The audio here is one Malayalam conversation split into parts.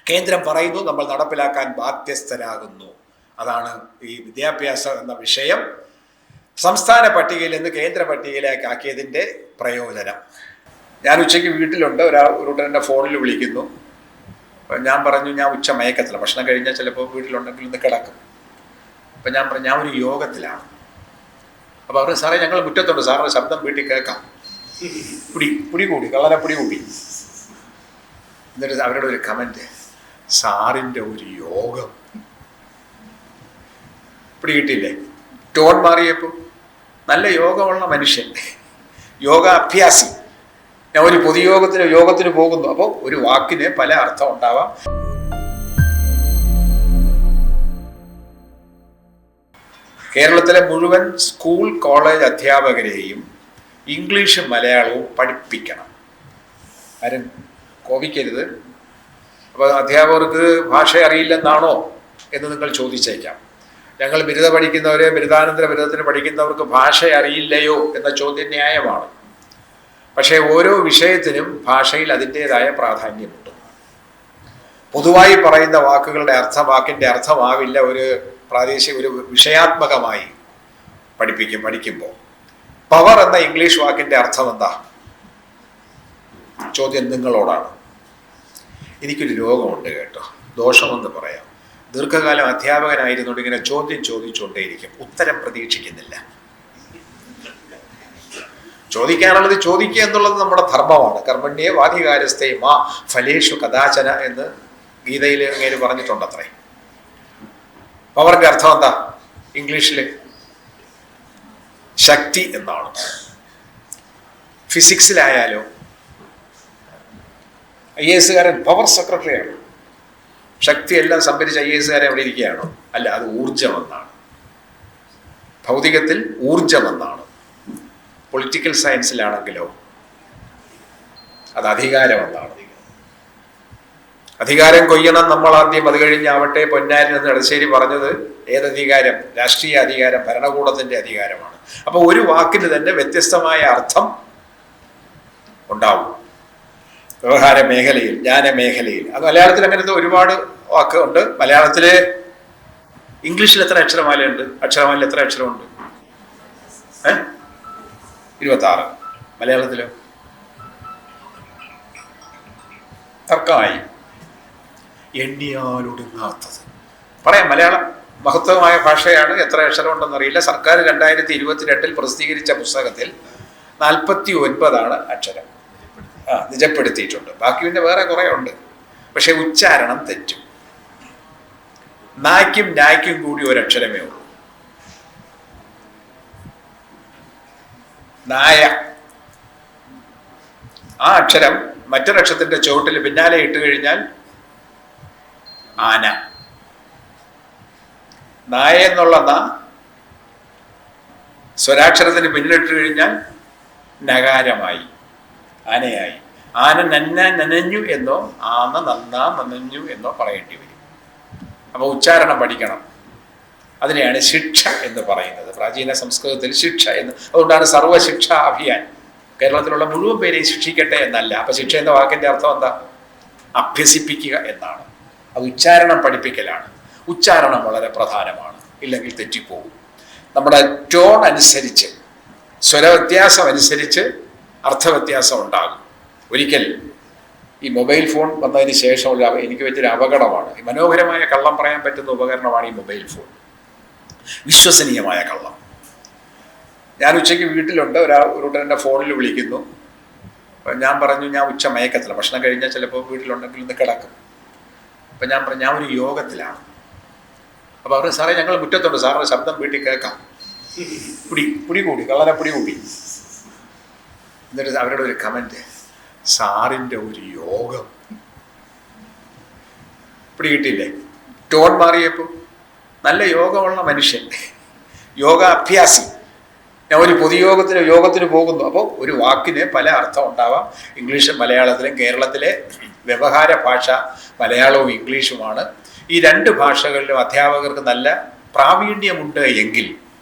കേന്ദ്രം പറയുന്നു, നമ്മൾ നടപ്പിലാക്കാൻ ബാധ്യസ്ഥരാകുന്നു. അതാണ് ഈ വിദ്യാഭ്യാസം എന്ന വിഷയം സംസ്ഥാന പട്ടികയിൽ നിന്ന് കേന്ദ്ര പട്ടികയിലേക്ക് ആക്കിയതിൻ്റെ പ്രയോജനം. ഞാൻ ഉച്ചയ്ക്ക് വീട്ടിലുണ്ട്, ഒരു എൻ്റെ ഫോണിൽ വിളിക്കുന്നു. ഞാൻ പറഞ്ഞു ഞാൻ ഉച്ച മയക്കത്തില്ല, ഭക്ഷണം കഴിഞ്ഞാൽ ചിലപ്പോൾ വീട്ടിലുണ്ടെങ്കിൽ ഇന്ന് കിടക്കും. അപ്പം ഞാൻ പറഞ്ഞു ഞാൻ ഒരു യോഗത്തിലാണ്. അപ്പോൾ അവർ സാറേ ഞങ്ങൾ മുറ്റത്തുണ്ട്, സാറിൻ്റെ ശബ്ദം വീട്ടിൽ കേൾക്കാം. പിടി കൂടി കള്ളനെ കൂടി. എന്നിട്ട് അവരുടെ ഒരു കമൻറ്റ്, സാറിൻ്റെ ഒരു യോഗം. കിട്ടിയില്ലേ? ടോൺ മാറിയപ്പോൾ നല്ല യോഗമുള്ള മനുഷ്യൻ, യോഗ അഭ്യാസി. ഞാൻ ഒരു യോഗത്തിന് പോകുന്നു. അപ്പോൾ ഒരു വാക്കിന് പല അർത്ഥം ഉണ്ടാവാം. കേരളത്തിലെ മുഴുവൻ സ്കൂൾ കോളേജ് അധ്യാപകരെയും ഇംഗ്ലീഷും മലയാളവും പഠിപ്പിക്കണം. ആരും കോപിക്കരുത്. അപ്പോൾ അധ്യാപകർക്ക് ഭാഷ അറിയില്ലെന്നാണോ എന്ന് നിങ്ങൾ ചോദിച്ചേക്കാം. ഞങ്ങൾ ബിരുദാനന്തര ബിരുദത്തിന് പഠിക്കുന്നവർക്ക് ഭാഷ അറിയില്ലയോ എന്ന ചോദ്യം ന്യായമാണ്. പക്ഷേ ഓരോ വിഷയത്തിനും ഭാഷയിൽ അതിൻ്റേതായ പ്രാധാന്യമുണ്ട്. പൊതുവായി പറയുന്ന വാക്കിൻ്റെ അർത്ഥമാവില്ല ഒരു വിഷയാത്മകമായി പഠിക്കുമ്പോൾ. പവർ എന്ന ഇംഗ്ലീഷ് വാക്കിൻ്റെ അർത്ഥം എന്താ? ചോദ്യം നിങ്ങളോടാണ്. എനിക്കൊരു രോഗമുണ്ട് കേട്ടോ, ദോഷമെന്ന് പറയാം. ദീർഘകാലം അധ്യാപകനായിരുന്നുകൊണ്ട് ഇങ്ങനെ ചോദ്യം ചോദിച്ചുകൊണ്ടേയിരിക്കും, ഉത്തരം പ്രതീക്ഷിക്കുന്നില്ല. ചോദിക്കാനുള്ളത് ചോദിക്കുക എന്നുള്ളത് നമ്മുടെ ധർമ്മമാണ്. കർമ്മണ്യേ വാധികാരസ്ഥേ മാ ഫലേഷു കഥാചന എന്ന് ഗീതയിൽ ഇങ്ങനെ പറഞ്ഞിട്ടുണ്ടത്രേ. പവറിന്റെ അർത്ഥം എന്താ? ഇംഗ്ലീഷിൽ ശക്തി എന്നാണ്. ഫിസിക്സിലായാലോ IAS പവർ സെക്രട്ടറിയാണ്. ശക്തിയെല്ലാം സംഭരിച്ച IAS അവിടെ ഇരിക്കുകയാണോ? അല്ല, അത് ഊർജമെന്നാണ്. ഭൗതികത്തിൽ ഊർജമെന്നാണ്. പൊളിറ്റിക്കൽ സയൻസിലാണെങ്കിലോ അത് അധികാരമെന്നാണ്. അധികാരം കൊയ്യണം നമ്മൾ ആദ്യം, അത് കഴിഞ്ഞാവട്ടെ. പൊന്നാരിൽ നിന്ന് എടശ്ശേരി പറഞ്ഞത് ഏതധികാരം? രാഷ്ട്രീയ അധികാരം, ഭരണകൂടത്തിന്റെ അധികാരമാണ്. അപ്പോൾ ഒരു വാക്കിന് തന്നെ വ്യത്യസ്തമായ അർത്ഥം ഉണ്ടാവും. വ്യവഹാര മേഖലയിൽ, ജ്ഞാന മേഖലയിൽ. അത് മലയാളത്തിൽ അങ്ങനത്തെ ഒരുപാട് വാക്കുണ്ട്. മലയാളത്തില് ഇംഗ്ലീഷിൽ എത്ര അക്ഷരമാലയുണ്ട്? അക്ഷരമാലയിൽ എത്ര അക്ഷരമുണ്ട്? 26. മലയാളത്തിലോ? തർക്കമായി. എണ്ണിയാലൊടുങ്ങാത്തത്. പറയാം, മലയാളം മഹത്വമായ ഭാഷയാണ്. എത്ര അക്ഷരമുണ്ടെന്നറിയില്ല. സർക്കാർ 2022 പ്രസിദ്ധീകരിച്ച പുസ്തകത്തിൽ 49 അക്ഷരം നിജപ്പെടുത്തിയിട്ടുണ്ട്. ബാക്കി പിന്നെ വേറെ കുറെ ഉണ്ട്. പക്ഷെ ഉച്ചാരണം തെറ്റും. നായ്ക്കും നായ്ക്കും കൂടി ഒരക്ഷരമേ ഉള്ളൂ. നായ. ആ അക്ഷരം മറ്റൊരക്ഷരത്തിന്റെ ചുവട്ടിൽ പിന്നാലെ ഇട്ട് കഴിഞ്ഞാൽ ആന. നായ എന്നുള്ള സ്വരാക്ഷരത്തിന് പിന്നിലിട്ട് കഴിഞ്ഞാൽ നകാരമായി, ആനയായി. ആന നനഞ്ഞു എന്നോ ആന നനഞ്ഞു എന്നോ പറയേണ്ടി വരും. അപ്പൊ ഉച്ചാരണം പഠിക്കണം. അതിനെയാണ് ശിക്ഷ എന്ന് പറയുന്നത്. പ്രാചീന സംസ്കൃതത്തിൽ ശിക്ഷ എന്ന്. അതുകൊണ്ടാണ് സർവശിക്ഷ അഭിയാൻ. കേരളത്തിലുള്ള മുഴുവൻ പേരെയും ശിക്ഷിക്കട്ടെ എന്നല്ല. അപ്പൊ ശിക്ഷ എന്ന വാക്കിന്റെ അർത്ഥം എന്താ? അഭ്യസിപ്പിക്കുക എന്നാണ്. അത് ഉച്ചാരണം പഠിപ്പിക്കലാണ്. ഉച്ചാരണം വളരെ പ്രധാനമാണ്, ഇല്ലെങ്കിൽ തെറ്റിപ്പോകും. നമ്മുടെ ടോൺ അനുസരിച്ച്, സ്വരവ്യത്യാസം അനുസരിച്ച് അർത്ഥവ്യത്യാസം ഉണ്ടാകും. ഒരിക്കൽ ഈ മൊബൈൽ ഫോൺ വന്നതിന് ശേഷമുള്ള എനിക്ക് പറ്റിയൊരു അപകടമാണ്. ഈ മനോഹരമായ കള്ളം പറയാൻ പറ്റുന്ന ഉപകരണമാണ് ഈ മൊബൈൽ ഫോൺ. വിശ്വസനീയമായ കള്ളം. ഞാൻ ഉച്ചയ്ക്ക് വീട്ടിലുണ്ട്, ഒരു എൻ്റെ ഫോണിൽ വിളിക്കുന്നു. ഞാൻ പറഞ്ഞു ഞാൻ ഉച്ച മയക്കത്തില്ല, ഭക്ഷണം കഴിഞ്ഞാൽ ചിലപ്പോൾ വീട്ടിലുണ്ടെങ്കിൽ ഇന്ന് കിടക്കും. അപ്പം ഞാൻ പറഞ്ഞു ഞാൻ ഒരു യോഗത്തിലാണ്. അപ്പോൾ അവർ സാറേ ഞങ്ങൾ മുറ്റത്തുണ്ട്, സാറിൻ്റെ ശബ്ദം വീട്ടിൽ കേൾക്കാം. കൂടി കള്ളനെ കൂടി. എന്നിട്ട് അവരുടെ ഒരു കമൻറ്റ്, സാറിൻ്റെ ഒരു യോഗം. കിട്ടിയില്ലേ? ടോൺ മാറിയപ്പോൾ നല്ല യോഗമുള്ള മനുഷ്യൻ, യോഗ അഭ്യാസി. ഞാൻ ഒരു യോഗത്തിന് പോകുന്നു. അപ്പോൾ ഒരു വാക്കിന് പല അർത്ഥം ഉണ്ടാവാം. ഇംഗ്ലീഷും മലയാളത്തിലും. കേരളത്തിലെ വ്യവഹാര ഭാഷ മലയാളവും ഇംഗ്ലീഷുമാണ്. ഈ രണ്ട് ഭാഷകളിലും അധ്യാപകർക്ക് നല്ല പ്രാവീണ്യമുണ്ട് എങ്കിൽ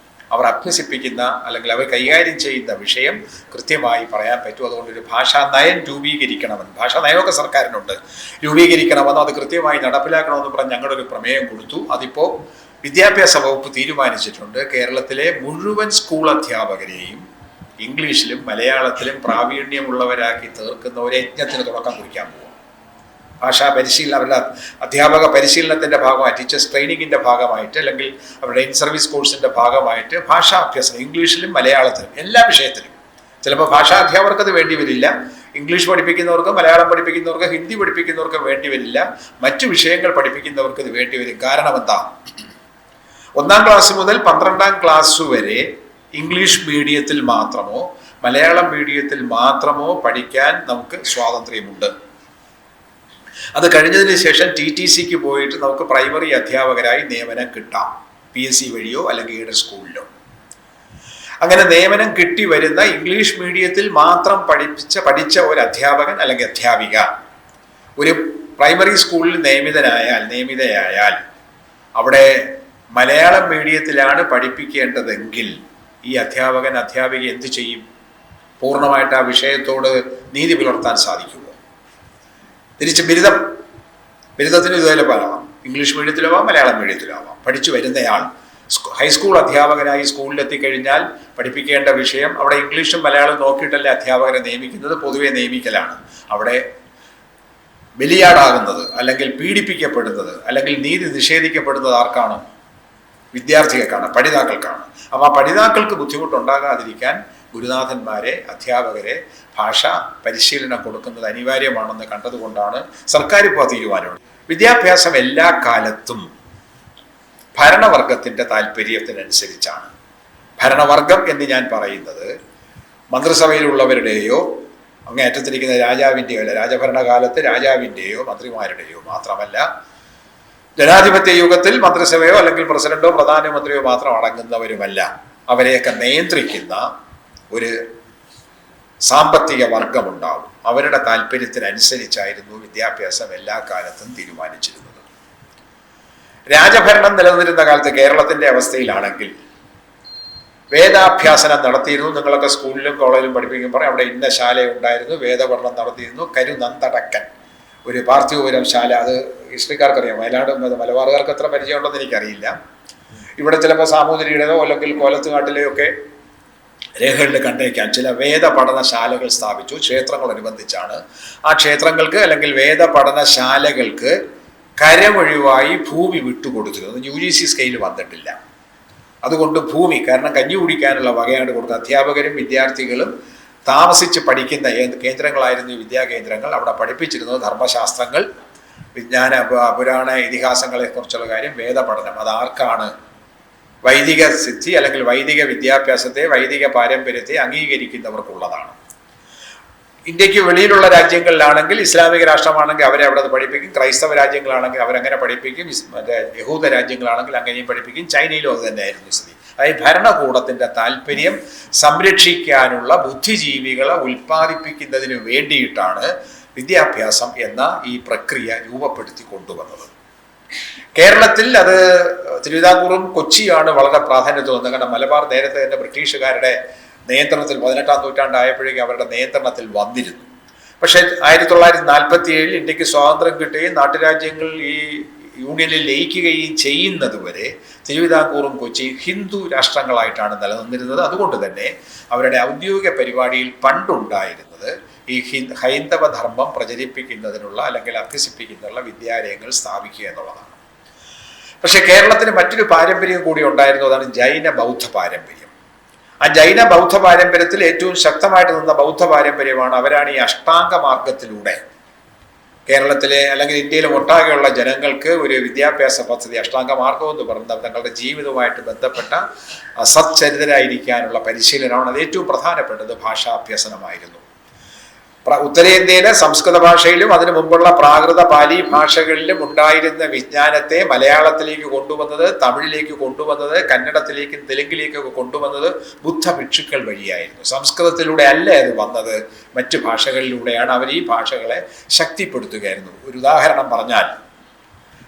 അവർ അഭ്യസിപ്പിക്കുന്ന അല്ലെങ്കിൽ അവർ കൈകാര്യം ചെയ്യുന്ന വിഷയം കൃത്യമായി പറയാൻ പറ്റും. അതുകൊണ്ടൊരു ഭാഷാ നയം രൂപീകരിക്കണമെന്ന്, ഭാഷാ നയമൊക്കെ സർക്കാരിനുണ്ട്, രൂപീകരിക്കണമെന്നും അത് കൃത്യമായി നടപ്പിലാക്കണമെന്ന് പറഞ്ഞ് ഞങ്ങളുടെ ഒരു പ്രമേയം കൊടുത്തു. അതിപ്പോൾ വിദ്യാഭ്യാസ വകുപ്പ് തീരുമാനിച്ചിട്ടുണ്ട്. കേരളത്തിലെ മുഴുവൻ സ്കൂൾ അധ്യാപകരെയും ഇംഗ്ലീഷിലും മലയാളത്തിലും പ്രാവീണ്യമുള്ളവരാക്കി തീർക്കുന്ന ഒരു യജ്ഞത്തിന് തുടക്കം കുറിക്കാൻ പോകും. ഭാഷാ പരിശീലനം, അവരുടെ അധ്യാപക പരിശീലനത്തിൻ്റെ ഭാഗമായി, ടീച്ചേഴ്സ് ട്രെയിനിങ്ങിൻ്റെ ഭാഗമായിട്ട്, അല്ലെങ്കിൽ അവരുടെ ഇൻ സർവീസ് കോഴ്സിൻ്റെ ഭാഗമായിട്ട് ഭാഷാ അഭ്യാസം ഇംഗ്ലീഷിലും മലയാളത്തിലും എല്ലാ വിഷയത്തിലും. ചിലപ്പോൾ ഭാഷാ അധ്യാപകർക്ക് അത് വേണ്ടി വരില്ല, ഇംഗ്ലീഷ് പഠിപ്പിക്കുന്നവർക്ക്, മലയാളം പഠിപ്പിക്കുന്നവർക്ക്, ഹിന്ദി പഠിപ്പിക്കുന്നവർക്ക് വേണ്ടി വരില്ല, മറ്റു വിഷയങ്ങൾ പഠിപ്പിക്കുന്നവർക്ക് ഇത് വേണ്ടി വരും. കാരണം എന്താ? 1-ാം ക്ലാസ് മുതൽ 12-ാം ക്ലാസ് വരെ ഇംഗ്ലീഷ് മീഡിയത്തിൽ മാത്രമോ മലയാളം മീഡിയത്തിൽ മാത്രമോ പഠിക്കാൻ നമുക്ക് സ്വാതന്ത്ര്യമുണ്ട്. അത് കഴിഞ്ഞതിന് ശേഷം TTCക്ക് പോയിട്ട് നമുക്ക് പ്രൈമറി അധ്യാപകരായി നിയമനം കിട്ടാം, PSC വഴിയോ അല്ലെങ്കിൽ എയ്ഡഡ് സ്കൂളിലോ. അങ്ങനെ നിയമനം കിട്ടി വരുന്ന ഇംഗ്ലീഷ് മീഡിയത്തിൽ മാത്രം പഠിച്ച ഒരു അധ്യാപകൻ അല്ലെങ്കിൽ അധ്യാപിക ഒരു പ്രൈമറി സ്കൂളിൽ നിയമിതയായാൽ അവിടെ മലയാളം മീഡിയത്തിലാണ് പഠിപ്പിക്കേണ്ടതെങ്കിൽ ഈ അധ്യാപകൻ അധ്യാപിക എന്ത് ചെയ്യും? പൂർണ്ണമായിട്ട് ആ വിഷയത്തോട് നീതി പുലർത്താൻ സാധിക്കുമോ? തിരിച്ച് ബിരുദത്തിന് ഇതുപോലെ പോകാം, ഇംഗ്ലീഷ് മീഡിയത്തിലാവാം, മലയാളം മീഡിയത്തിലാവാം. പഠിച്ചു വരുന്നയാൾ ഹൈസ്കൂൾ അധ്യാപകനായി സ്കൂളിലെത്തിക്കഴിഞ്ഞാൽ പഠിപ്പിക്കേണ്ട വിഷയം അവിടെ ഇംഗ്ലീഷും മലയാളവും നോക്കിയിട്ടല്ലേ അധ്യാപകരെ നിയമിക്കുന്നത്, പൊതുവെ നിയമിക്കലാണ്. അവിടെ ബലിയാടാകുന്നത് അല്ലെങ്കിൽ പീഡിപ്പിക്കപ്പെടുന്നത് അല്ലെങ്കിൽ നീതി നിഷേധിക്കപ്പെടുന്നത് ആർക്കാണ്? വിദ്യാർത്ഥികൾക്കാണ്, പഠിതാക്കൾക്കാണ്. അപ്പോൾ ആ പഠിതാക്കൾക്ക് ബുദ്ധിമുട്ടുണ്ടാകാതിരിക്കാൻ ഗുരുനാഥന്മാരെ, അധ്യാപകരെ ഭാഷ പരിശീലനം കൊടുക്കുന്നത് അനിവാര്യമാണെന്ന് കണ്ടതുകൊണ്ടാണ് സർക്കാർ ഇപ്പോൾ തീരുമാനമുണ്ട്. വിദ്യാഭ്യാസം എല്ലാ കാലത്തും ഭരണവർഗത്തിൻ്റെ താല്പര്യത്തിനനുസരിച്ചാണ്. ഭരണവർഗം എന്ന് ഞാൻ പറയുന്നത് മന്ത്രിസഭയിലുള്ളവരുടെയോ അങ്ങേയറ്റത്തിരിക്കുന്ന രാജാവിൻ്റെയോ അല്ല, രാജഭരണകാലത്ത് രാജാവിൻ്റെയോ മന്ത്രിമാരുടെയോ മാത്രമല്ല, ജനാധിപത്യ യുഗത്തിൽ മന്ത്രിസഭയോ അല്ലെങ്കിൽ പ്രസിഡന്റോ പ്രധാനമന്ത്രിയോ മാത്രം അടങ്ങുന്നവരുമല്ല. അവരെയൊക്കെ നിയന്ത്രിക്കുന്ന ഒരു സാമ്പത്തിക വർഗമുണ്ടാവും. അവരുടെ താല്പര്യത്തിനനുസരിച്ചായിരുന്നു വിദ്യാഭ്യാസം എല്ലാ കാലത്തും തീരുമാനിച്ചിരുന്നത്. രാജഭരണം നിലനിന്നിരുന്ന കാലത്ത് കേരളത്തിൻ്റെ അവസ്ഥയിലാണെങ്കിൽ വേദാഭ്യാസനം നടത്തിയിരുന്നു. നിങ്ങളൊക്കെ സ്കൂളിലും കോളേജിലും പഠിപ്പിക്കുമ്പോൾ അവിടെ ഇന്ന ശാല ഉണ്ടായിരുന്നു, വേദപഠനം നടത്തിയിരുന്നു. കരുനന്തടക്കൻ ഒരു പാർത്ഥിവപുരം ശാല, അത് ഹിസ്റ്ററിക്കാർക്കറിയാം, വയനാട് മലബാറുകാർക്ക് എത്ര പരിചയമുണ്ടെന്ന് എനിക്കറിയില്ല. ഇവിടെ ചിലപ്പോൾ സാമൂതിരിയുടേതോ അല്ലെങ്കിൽ കോലത്തുകാട്ടിലെയോ ഒക്കെ രേഖകളിൽ കണ്ടേക്കാം. ചില വേദപഠനശാലകൾ സ്ഥാപിച്ചു, ക്ഷേത്രങ്ങളനുബന്ധിച്ചാണ്. ആ ക്ഷേത്രങ്ങൾക്ക് അല്ലെങ്കിൽ വേദപഠനശാലകൾക്ക് കരമൊഴിവായി ഭൂമി വിട്ടുകൊടുത്തിരുന്നു. UGC സ്കെയിൽ വന്നിട്ടില്ല. അതുകൊണ്ട് ഭൂമി, കാരണം കഞ്ഞി കുടിക്കാനുള്ള വകയാണ് കൊടുത്തത്. അധ്യാപകരും വിദ്യാർത്ഥികളും താമസിച്ച് പഠിക്കുന്ന കേന്ദ്രങ്ങളായിരുന്നു ഈ വിദ്യാകേന്ദ്രങ്ങൾ. അവിടെ പഠിപ്പിച്ചിരുന്നത് ധർമ്മശാസ്ത്രങ്ങൾ, വിജ്ഞാന പുരാണ ഇതിഹാസങ്ങളെക്കുറിച്ചുള്ള കാര്യം, വേദപഠനം. അതാർക്കാണ്? വൈദിക സിദ്ധി അല്ലെങ്കിൽ വൈദിക വിദ്യാഭ്യാസത്തെ, വൈദിക പാരമ്പര്യത്തെ അംഗീകരിക്കുന്നവർക്കുള്ളതാണ്. ഇന്ത്യക്ക് വെളിയിലുള്ള രാജ്യങ്ങളിലാണെങ്കിൽ, ഇസ്ലാമിക രാഷ്ട്രമാണെങ്കിൽ അവരെ അവിടെ അത് പഠിപ്പിക്കും, ക്രൈസ്തവ രാജ്യങ്ങളാണെങ്കിൽ അവരങ്ങനെ പഠിപ്പിക്കും, മറ്റേ യഹൂദ രാജ്യങ്ങളാണെങ്കിൽ അങ്ങനെയും പഠിപ്പിക്കും. ചൈനയിലും അത് തന്നെയായിരുന്നു സ്ഥിതി. അതായത് ഭരണകൂടത്തിൻ്റെ താല്പര്യം സംരക്ഷിക്കാനുള്ള ബുദ്ധിജീവികളെ ഉൽപ്പാദിപ്പിക്കുന്നതിന് വേണ്ടിയിട്ടാണ് വിദ്യാഭ്യാസം എന്ന ഈ പ്രക്രിയ രൂപപ്പെടുത്തി കൊണ്ടുവന്നത്. കേരളത്തിൽ അത് തിരുവിതാംകൂറും കൊച്ചിയാണ് വളരെ പ്രാധാന്യം തോന്നുന്നത്. കാരണം മലബാർ നേരത്തെ തന്നെ ബ്രിട്ടീഷുകാരുടെ നിയന്ത്രണത്തിൽ 18-ാം നൂറ്റാണ്ടായപ്പോഴേക്കും അവരുടെ നിയന്ത്രണത്തിൽ വന്നിരുന്നു. പക്ഷേ 1947 ഇന്ത്യക്ക് സ്വാതന്ത്ര്യം കിട്ടുകയും നാട്ടുരാജ്യങ്ങൾ ഈ യൂണിയനിൽ ലയിക്കുകയും ചെയ്യുന്നതുവരെ തിരുവിതാംകൂറും കൊച്ചിയും ഹിന്ദു രാഷ്ട്രങ്ങളായിട്ടാണ് നിലനിന്നിരുന്നത്. അതുകൊണ്ട് തന്നെ അവരുടെ ഔദ്യോഗിക പരിപാടിയിൽ പണ്ടുണ്ടായിരുന്നത് ഈ ഹൈന്ദവ ധർമ്മം പ്രചരിപ്പിക്കുന്നതിനുള്ള അല്ലെങ്കിൽ അഭ്യസിപ്പിക്കുന്നതിനുള്ള വിദ്യാലയങ്ങൾ സ്ഥാപിക്കുക എന്നുള്ളതാണ്. പക്ഷേ കേരളത്തിന് മറ്റൊരു പാരമ്പര്യം കൂടി ഉണ്ടായിരുന്നു, അതാണ് ജൈന ബൗദ്ധ പാരമ്പര്യം. ആ ജൈന ബൗദ്ധ പാരമ്പര്യത്തിൽ ഏറ്റവും ശക്തമായിട്ട് നിന്ന ബൗദ്ധ പാരമ്പര്യമാണ്. അവരാണ് ഈ അഷ്ടാംഗ മാർഗത്തിലൂടെ കേരളത്തിലെ അല്ലെങ്കിൽ ഇന്ത്യയിലെ ഒട്ടാകെയുള്ള ജനങ്ങൾക്ക് ഒരു വിദ്യാഭ്യാസ പദ്ധതി, അഷ്ടാംഗ മാർഗം എന്ന് പറയുന്നത് തങ്ങളുടെ ജീവിതവുമായിട്ട് ബന്ധപ്പെട്ട സച്ചരിതരായിരിക്കാനുള്ള പരിശീലനമാണ്. അത് ഏറ്റവും പ്രധാനപ്പെട്ടത് ഭാഷാഭ്യസനമായിരുന്നു. ഉത്തരേന്ത്യയിലെ സംസ്കൃത ഭാഷയിലും അതിനു മുമ്പുള്ള പ്രാകൃത പാലി ഭാഷകളിലും ഉണ്ടായിരുന്ന വിജ്ഞാനത്തെ മലയാളത്തിലേക്ക് കൊണ്ടുവന്നത്, തമിഴിലേക്ക് കൊണ്ടുവന്നത്, കന്നഡത്തിലേക്കും തെലുങ്കിലേക്കൊക്കെ കൊണ്ടുവന്നത് ബുദ്ധ ഭിക്ഷുക്കൾ വഴിയായിരുന്നു. സംസ്കൃതത്തിലൂടെ അല്ല അത് വന്നത്, മറ്റു ഭാഷകളിലൂടെയാണ്. അവർ ഈ ഭാഷകളെ ശക്തിപ്പെടുത്തുകയായിരുന്നു. ഒരു ഉദാഹരണം പറഞ്ഞാൽ,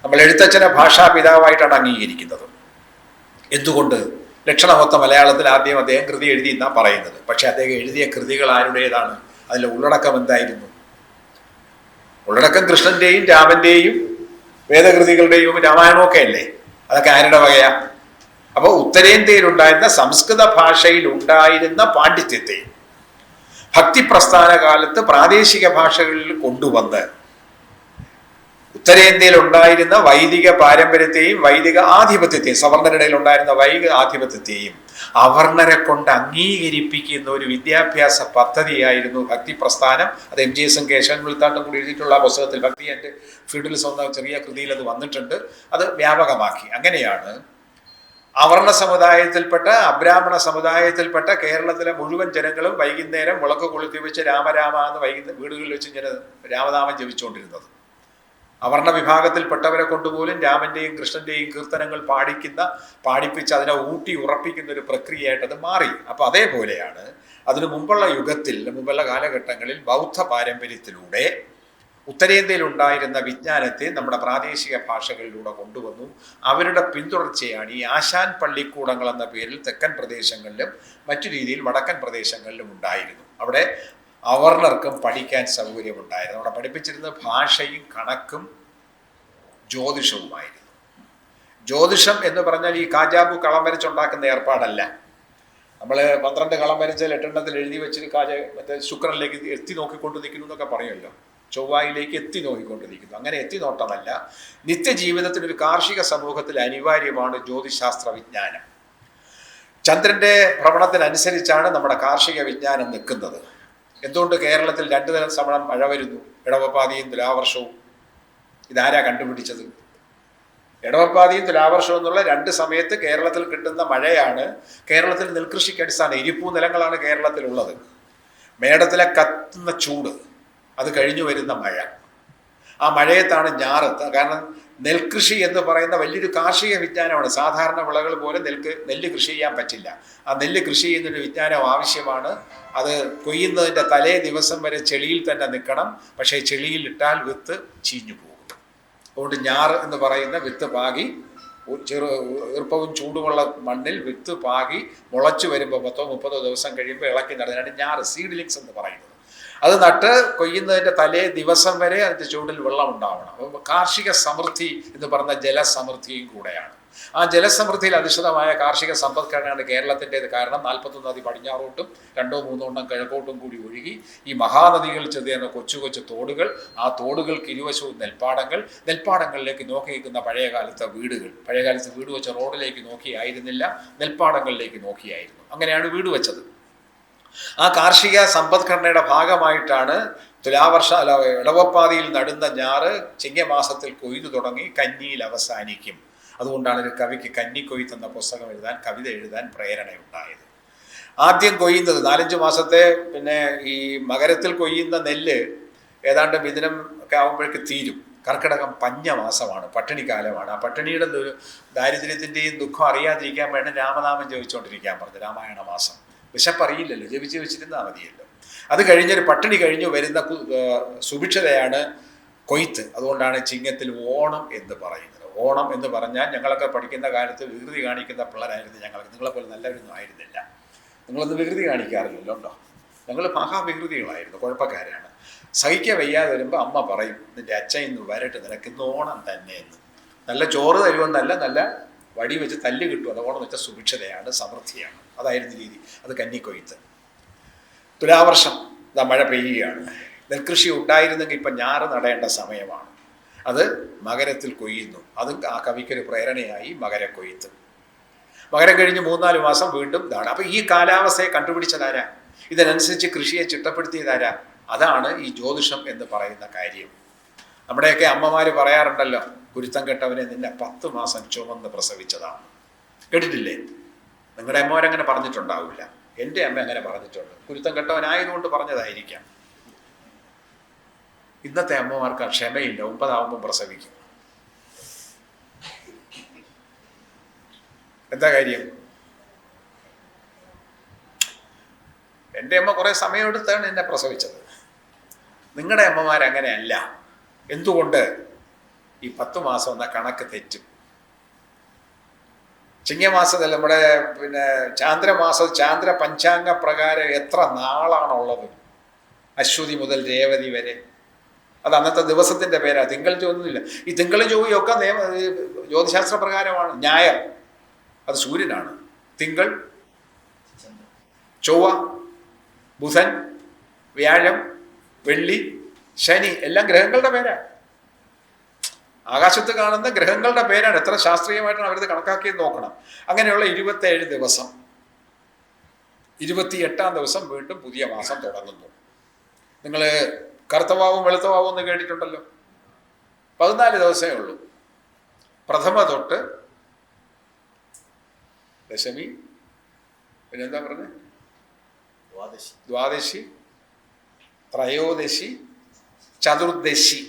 നമ്മൾ എഴുത്തച്ഛനെ ഭാഷാപിതാവായിട്ടാണ് അംഗീകരിക്കുന്നത്. എന്തുകൊണ്ട്? ലക്ഷണമൊത്ത മലയാളത്തിൽ ആദ്യം അദ്ദേഹം കൃതി എഴുതി എന്നാണ് പറയുന്നത്. പക്ഷെ അദ്ദേഹം എഴുതിയ കൃതികൾ ആരുടേതാണ്? അതിലെ ഉള്ളടക്കം എന്തായിരുന്നു? ഉള്ളടക്കം കൃഷ്ണന്റെയും രാമന്റെയും വേദകൃതികളുടെയും രാമായണമൊക്കെ അല്ലേ? അതൊക്കെ ആരുടെ വകയാ? അപ്പോൾ ഉത്തരേന്ത്യയിലുണ്ടായിരുന്ന സംസ്കൃത ഭാഷയിൽ ഉണ്ടായിരുന്ന പാണ്ഡിത്യത്തെ ഭക്തിപ്രസ്ഥാന കാലത്ത് പ്രാദേശിക ഭാഷകളിൽ കൊണ്ടുവന്ന് ഉത്തരേന്ത്യയിൽ ഉണ്ടായിരുന്ന വൈദിക പാരമ്പര്യത്തെയും വൈദിക ആധിപത്യത്തെയും, സവർണരുടെ ഉണ്ടായിരുന്ന വൈദിക ആധിപത്യത്തെയും അവർണരെ കൊണ്ട് അംഗീകരിപ്പിക്കുന്ന ഒരു വിദ്യാഭ്യാസ പദ്ധതിയായിരുന്നു ഭക്തി പ്രസ്ഥാനം. അത് എം ജി എസും കേശവൻ വെളുത്താണ്ടും കൂടി എഴുതിയിട്ടുള്ള ആ പുസ്തകത്തിൽ ഭക്തി ആൻഡ് ഫ്യൂഡലിസം എന്ന ചെറിയ കൃതിയിൽ അത് വന്നിട്ടുണ്ട്. അത് വ്യാപകമാക്കി. അങ്ങനെയാണ് അവർണ സമുദായത്തിൽപ്പെട്ട അബ്രാഹ്മണ സമുദായത്തിൽപ്പെട്ട കേരളത്തിലെ മുഴുവൻ ജനങ്ങളും വൈകുന്നേരം വിളക്ക് കൊളുത്തി വെച്ച് രാമരാമ എന്ന് വീടുകളിൽ വെച്ച് ഇങ്ങനെ രാമനാമം ജപിച്ചുകൊണ്ടിരുന്നത്. അവർണ വിഭാഗത്തിൽപ്പെട്ടവരെ കൊണ്ടുപോലും രാമന്റെയും കൃഷ്ണന്റെയും കീർത്തനങ്ങൾ പാടിപ്പിച്ച് അതിനെ ഊട്ടി ഉറപ്പിക്കുന്ന ഒരു പ്രക്രിയയായിട്ട് അത് മാറി. അപ്പൊ അതേപോലെയാണ് അതിനു മുമ്പുള്ള യുഗത്തിൽ, മുമ്പുള്ള കാലഘട്ടങ്ങളിൽ ബൗദ്ധ പാരമ്പര്യത്തിലൂടെ ഉത്തരേന്ത്യയിൽ ഉണ്ടായിരുന്ന വിജ്ഞാനത്തെ നമ്മുടെ പ്രാദേശിക ഭാഷകളിലൂടെ കൊണ്ടുവന്നു. അവരുടെ പിന്തുടർച്ചയാണ് ഈ ആശാൻ പള്ളിക്കൂടങ്ങൾ എന്ന പേരിൽ തെക്കൻ പ്രദേശങ്ങളിലും മറ്റു രീതിയിൽ വടക്കൻ പ്രദേശങ്ങളിലും ഉണ്ടായിരുന്നു. അവിടെ അവർണർക്കും പഠിക്കാൻ സൗകര്യമുണ്ടായിരുന്നു. അവിടെ പഠിപ്പിച്ചിരുന്ന ഭാഷയും കണക്കും ജ്യോതിഷവുമായിരുന്നു. ജ്യോതിഷം എന്ന് പറഞ്ഞാൽ ഈ കാജാബു കളം വരച്ചുണ്ടാക്കുന്ന ഏർപ്പാടല്ല. നമ്മൾ 12 കളം വരച്ചാൽ 8 എഴുതി വെച്ചിട്ട് മറ്റേ ശുക്രനിലേക്ക് എത്തി നോക്കിക്കൊണ്ട് നിൽക്കുന്നു എന്നൊക്കെ പറയുമല്ലോ. ചൊവ്വായിലേക്ക് എത്തി നോക്കിക്കൊണ്ടിരിക്കുന്നു. അങ്ങനെ എത്തി നോട്ടമല്ല. നിത്യജീവിതത്തിന് ഒരു കാർഷിക സമൂഹത്തിൽ അനിവാര്യമാണ് ജ്യോതിശാസ്ത്ര വിജ്ഞാനം. ചന്ദ്രന്റെ ഭ്രമണത്തിനനുസരിച്ചാണ് നമ്മുടെ കാർഷിക വിജ്ഞാനം നിൽക്കുന്നത്. എന്തുകൊണ്ട് കേരളത്തിൽ 2 തരം സമയം മഴ വരുന്നു? ഇടവപ്പാതിയും തുലാവർഷവും. ഇതാരാ കണ്ടുപിടിച്ചത്? ഇടവപ്പാതിയും തുലാവർഷവും എന്നുള്ള 2 സമയത്ത് കേരളത്തിൽ കിട്ടുന്ന മഴയാണ് കേരളത്തിൽ നെൽകൃഷിക്ക് അടിസ്ഥാനം. ഇരിപ്പൂ നിലങ്ങളാണ് കേരളത്തിലുള്ളത്. മേടത്തിലെ കത്തുന്ന ചൂട്, അത് കഴിഞ്ഞു വരുന്ന മഴ, ആ മഴയത്താണ് ഞാറ്. കാരണം നെൽകൃഷി എന്ന് പറയുന്ന വലിയൊരു കാർഷിക വിജ്ഞാനമാണ്. സാധാരണ വിളകൾ പോലെ നെല്ല് കൃഷി ചെയ്യാൻ പറ്റില്ല. ആ നെല്ല് കൃഷി ചെയ്യുന്നൊരു വിജ്ഞാനം ആവശ്യമാണ്. അത് കൊയ്യുന്നതിൻ്റെ തലേ ദിവസം വരെ ചെളിയിൽ തന്നെ നിൽക്കണം. പക്ഷേ ചെളിയിൽ ഇട്ടാൽ വിത്ത് ചീഞ്ഞു പോകും. അതുകൊണ്ട് ഞാറ് എന്ന് പറയുന്ന വിത്ത് പാകി ഈർപ്പവും ചൂടുമുള്ള മണ്ണിൽ വിത്ത് പാകി മുളച്ചു വരുമ്പോൾ 10-30 ദിവസം കഴിയുമ്പോൾ ഇളക്കി നടന്നിട്ട് ഞാറ്, സീഡ്ലിങ്സ് എന്ന് പറയുന്നത്. അത് നട്ട് കൊയ്യുന്നതിൻ്റെ തലേ ദിവസം വരെ അതിൻ്റെ ചൂടിൽ വെള്ളം ഉണ്ടാവണം. അപ്പോൾ കാർഷിക സമൃദ്ധി എന്ന് പറഞ്ഞ ജലസമൃദ്ധിയും കൂടെയാണ്. ആ ജലസമൃദ്ധിയിൽ അധിഷ്ഠിതമായ കാർഷിക സമ്പദ്ഘടനയാണ് കേരളത്തിൻ്റേത്. കാരണം 41 നദി പടിഞ്ഞാറോട്ടും 2-3 എണ്ണം കിഴക്കോട്ടും കൂടി ഒഴുകി ഈ മഹാനദികൾ ചെറിയ കൊച്ചു കൊച്ചു തോടുകൾ, ആ തോടുകൾക്ക് ഇരുവശവും നെൽപ്പാടങ്ങളിലേക്ക് നോക്കി നിൽക്കുന്ന പഴയകാലത്തെ വീടുകൾ. പഴയകാലത്ത് വീട് വെച്ച റോഡിലേക്ക് നോക്കിയായിരുന്നില്ല, നെൽപ്പാടങ്ങളിലേക്ക് നോക്കിയായിരുന്നു. അങ്ങനെയാണ് വീട് വെച്ചത്. ആ കാർഷിക സമ്പദ്ഘടനയുടെ ഭാഗമായിട്ടാണ് ഇടവപ്പാതിയിൽ നടുന്ന ഞാറ് ചിങ്ങമാസത്തിൽ കൊയ്തു തുടങ്ങി കന്നിയിൽ അവസാനിക്കും. അതുകൊണ്ടാണ് ഒരു കവിക്ക് കന്നിക്കൊയ്ത്ത് എന്ന പുസ്തകം എഴുതാൻ, കവിത എഴുതാൻ പ്രേരണയുണ്ടായത്. ആദ്യം കൊയ്യുന്നത് 4-5 മാസത്തെ, പിന്നെ ഈ മകരത്തിൽ കൊയ്യുന്ന നെല്ല് ഏതാണ്ട് മിഥുനം ഒക്കെ ആകുമ്പോഴേക്ക് തീരും. കർക്കിടകം പഞ്ഞമാസമാണ്, പട്ടിണിക്കാലമാണ്. ആ പട്ടിണിയുടെ ദാരിദ്ര്യത്തിൻ്റെയും ദുഃഖം അറിയാതിരിക്കാൻ വേണ്ടി രാമനാമം ജപിച്ചുകൊണ്ടിരിക്കാൻ പറഞ്ഞു. രാമായണ മാസം വിശപ്പറിയില്ലല്ലോ, ജപിച്ച് വെച്ചിരുന്നാൽ മതിയല്ലോ. അത് കഴിഞ്ഞൊരു പട്ടിണി കഴിഞ്ഞു വരുന്ന സുഭിക്ഷതയാണ് കൊയ്ത്ത്. അതുകൊണ്ടാണ് ചിങ്ങത്തിൽ ഓണം എന്ന് പറയുന്നത്. ഓണം എന്ന് പറഞ്ഞാൽ ഞങ്ങളൊക്കെ പഠിക്കുന്ന കാലത്ത് വികൃതി കാണിക്കുന്ന പിള്ളേരായിരുന്നു ഞങ്ങൾക്ക്. നിങ്ങളെപ്പോലെ നല്ലവരൊന്നും ആയിരുന്നില്ല. നിങ്ങളൊന്നും വികൃതി കാണിക്കാറില്ലല്ലോ ഉണ്ടോ? ഞങ്ങൾ മഹാവികൃതികളായിരുന്നു, കുഴപ്പക്കാരാണ്. സഹിക്കാൻ വയ്യാതെ വരുമ്പോൾ അമ്മ പറയും, നിന്റെ അച്ഛൻ ഇന്ന് വരട്ടെ, നിനക്ക് ഇന്ന് ഓണം തന്നെ എന്ന്. നല്ല ചോറ് തരുമെന്നല്ല, നല്ല വടി വെച്ച് തല്ല് കിട്ടും. അത് ഓണം വെച്ചാൽ സുഭിക്ഷതയാണ്, സമൃദ്ധിയാണ്. അതായിരുന്നു രീതി. അത് കന്നിക്കൊയ്ത്ത്. തുലാവർഷം മഴ പെയ്യുകയാണ്. നെൽകൃഷി ഉണ്ടായിരുന്നെങ്കിൽ ഇപ്പം ഞാറ് നടേണ്ട സമയമാണ്. അത് മകരത്തിൽ കൊയ്യുന്നു. അതും ആ കവിക്കൊരു പ്രേരണയായി മകരക്കൊയ്ത്ത്. മകരം കഴിഞ്ഞ് 3-4 മാസം വീണ്ടും ഇതാണ്. അപ്പം ഈ കാലാവസ്ഥയെ കണ്ടുപിടിച്ചതാരാ? ഇതിനനുസരിച്ച് കൃഷിയെ ചിട്ടപ്പെടുത്തിയതാരാ? അതാണ് ഈ ജ്യോതിഷം എന്ന് പറയുന്ന കാര്യം. നമ്മുടെയൊക്കെ അമ്മമാർ പറയാറുണ്ടല്ലോ, കുരുത്തം കെട്ടവനെ നിന്നെ 10 മാസം ചുമന്ന് പ്രസവിച്ചതാണ്. കേട്ടിട്ടില്ലേ? നിങ്ങളുടെ അമ്മമാരങ്ങനെ പറഞ്ഞിട്ടുണ്ടാവില്ല. എൻ്റെ അമ്മ അങ്ങനെ പറഞ്ഞിട്ടുണ്ട്. കുരുത്തം കെട്ടവനായതുകൊണ്ട് പറഞ്ഞതായിരിക്കാം. ഇന്നത്തെ അമ്മമാർക്ക് ക്ഷമയില്ല. 9 ആവുമ്പോൾ പ്രസവിക്കും. എന്താ കാര്യം? എൻ്റെ അമ്മ കുറേ സമയമെടുത്താണ് എന്നെ പ്രസവിച്ചത്. നിങ്ങളുടെ അമ്മമാരങ്ങനെയല്ല. എന്തുകൊണ്ട്? ഈ 10 മാസം എന്ന കണക്ക് തെറ്റും. ചിങ്ങമാസത്തിൽ നമ്മുടെ ചാന്ദ്ര പഞ്ചാംഗ പ്രകാരം എത്ര നാളാണുള്ളത്? അശ്വതി മുതൽ രേവതി വരെ. അത് അന്നത്തെ ദിവസത്തിൻ്റെ പേരാ. തിങ്കൾ ചൊവ്വൊന്നുമില്ല. ഈ തിങ്കളും ചൊവ്വയൊക്കെ ജ്യോതിശാസ്ത്ര പ്രകാരമാണ്. ഞായർ അത് സൂര്യനാണ്. തിങ്കൾ, ചൊവ്വ, ബുധൻ, വ്യാഴം, വെള്ളി, ശനി എല്ലാം ഗ്രഹങ്ങളുടെ പേരാണ്. ആകാശത്ത് കാണുന്ന ഗ്രഹങ്ങളുടെ പേരാണ്. എത്ര ശാസ്ത്രീയമായിട്ടാണ് അവരത് കണക്കാക്കിയെന്ന് നോക്കണം. അങ്ങനെയുള്ള 27 ദിവസം, 28-ാം ദിവസം വീണ്ടും പുതിയ മാസം തുടങ്ങുന്നു. നിങ്ങൾ കറുത്തവാവും വെളുത്തവാവും എന്ന് കേട്ടിട്ടുണ്ടല്ലോ. 14 ദിവസമേ ഉള്ളൂ. പ്രഥമ തൊട്ട് ദശമി, പിന്നെന്താ പറഞ്ഞത്, ദ്വാദശി, ത്രയോദശി, ചതുർദശി.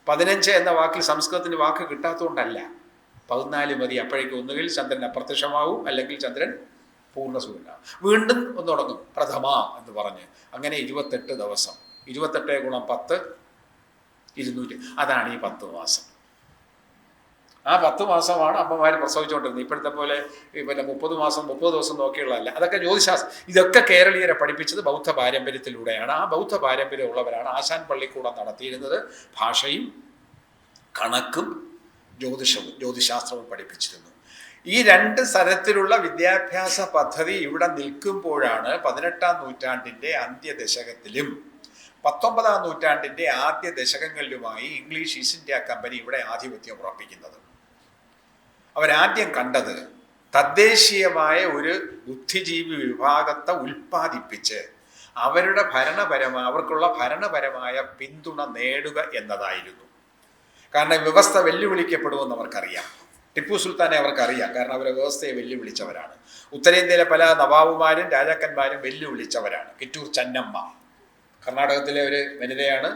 15 എന്ന വാക്കിൽ സംസ്കൃതത്തിന് വാക്ക് കിട്ടാത്തതുകൊണ്ടല്ല, 14 മതി. അപ്പോഴേക്കും ഒന്നുകിൽ ചന്ദ്രൻ അപ്രത്യക്ഷമാവും, അല്ലെങ്കിൽ ചന്ദ്രൻ പൂർണ്ണ സൂര്യനാവും. വീണ്ടും ഒന്ന് തുടങ്ങും പ്രഥമ എന്ന് പറഞ്ഞ്. അങ്ങനെ 28 ദിവസം. 28 ഗുണം 10 200. അതാണ് ഈ 10 മാസം. ആ 10 മാസമാണ് അമ്മമാർ പ്രസവിച്ചുകൊണ്ടിരുന്നത്. ഇപ്പോഴത്തെ പോലെ പിന്നെ 30 മാസം 30 ദിവസം നോക്കിയുള്ളതല്ല. അതൊക്കെ ജ്യോതിശാസ്ത്രം. ഇതൊക്കെ കേരളീയരെ പഠിപ്പിച്ചത് ബൗദ്ധ പാരമ്പര്യത്തിലൂടെയാണ്. ആ ബൗദ്ധ പാരമ്പര്യമുള്ളവരാണ് ആശാൻ പള്ളിക്കൂടം നടത്തിയിരുന്നത്. ഭാഷയും കണക്കും ജ്യോതിശാസ്ത്രവും പഠിപ്പിച്ചിരുന്നു. ഈ 2 തരത്തിലുള്ള വിദ്യാഭ്യാസ പദ്ധതി ഇവിടെ നിൽക്കുമ്പോഴാണ് 18-ാം നൂറ്റാണ്ടിൻ്റെ അന്ത്യദശകത്തിലും 19-ാം നൂറ്റാണ്ടിൻ്റെ ആദ്യ ദശകങ്ങളിലുമായി ഇംഗ്ലീഷ് ഈസ്റ്റ് ഇന്ത്യ കമ്പനി ഇവിടെ ആധിപത്യം ഉറപ്പിക്കുന്നത്. അവരാദ്യം കണ്ടത് തദ്ദേശീയമായ ഒരു ബുദ്ധിജീവി വിഭാഗത്തെ ഉൽപ്പാദിപ്പിച്ച് അവർക്കുള്ള ഭരണപരമായ പിന്തുണ നേടുക എന്നതായിരുന്നു. കാരണം വ്യവസ്ഥ വെല്ലുവിളിക്കപ്പെടുമെന്ന് അവർക്കറിയാം. ടിപ്പു സുൽത്താനെ അവർക്കറിയാം. കാരണം അവരെ വ്യവസ്ഥയെ വെല്ലുവിളിച്ചവരാണ്. ഉത്തരേന്ത്യയിലെ പല നവാബുമാരും രാജാക്കന്മാരും വെല്ലുവിളിച്ചവരാണ്. കിറ്റൂർ ചെന്നമ്മ കർണാടകത്തിലെ ഒരു വനിതയാണ്,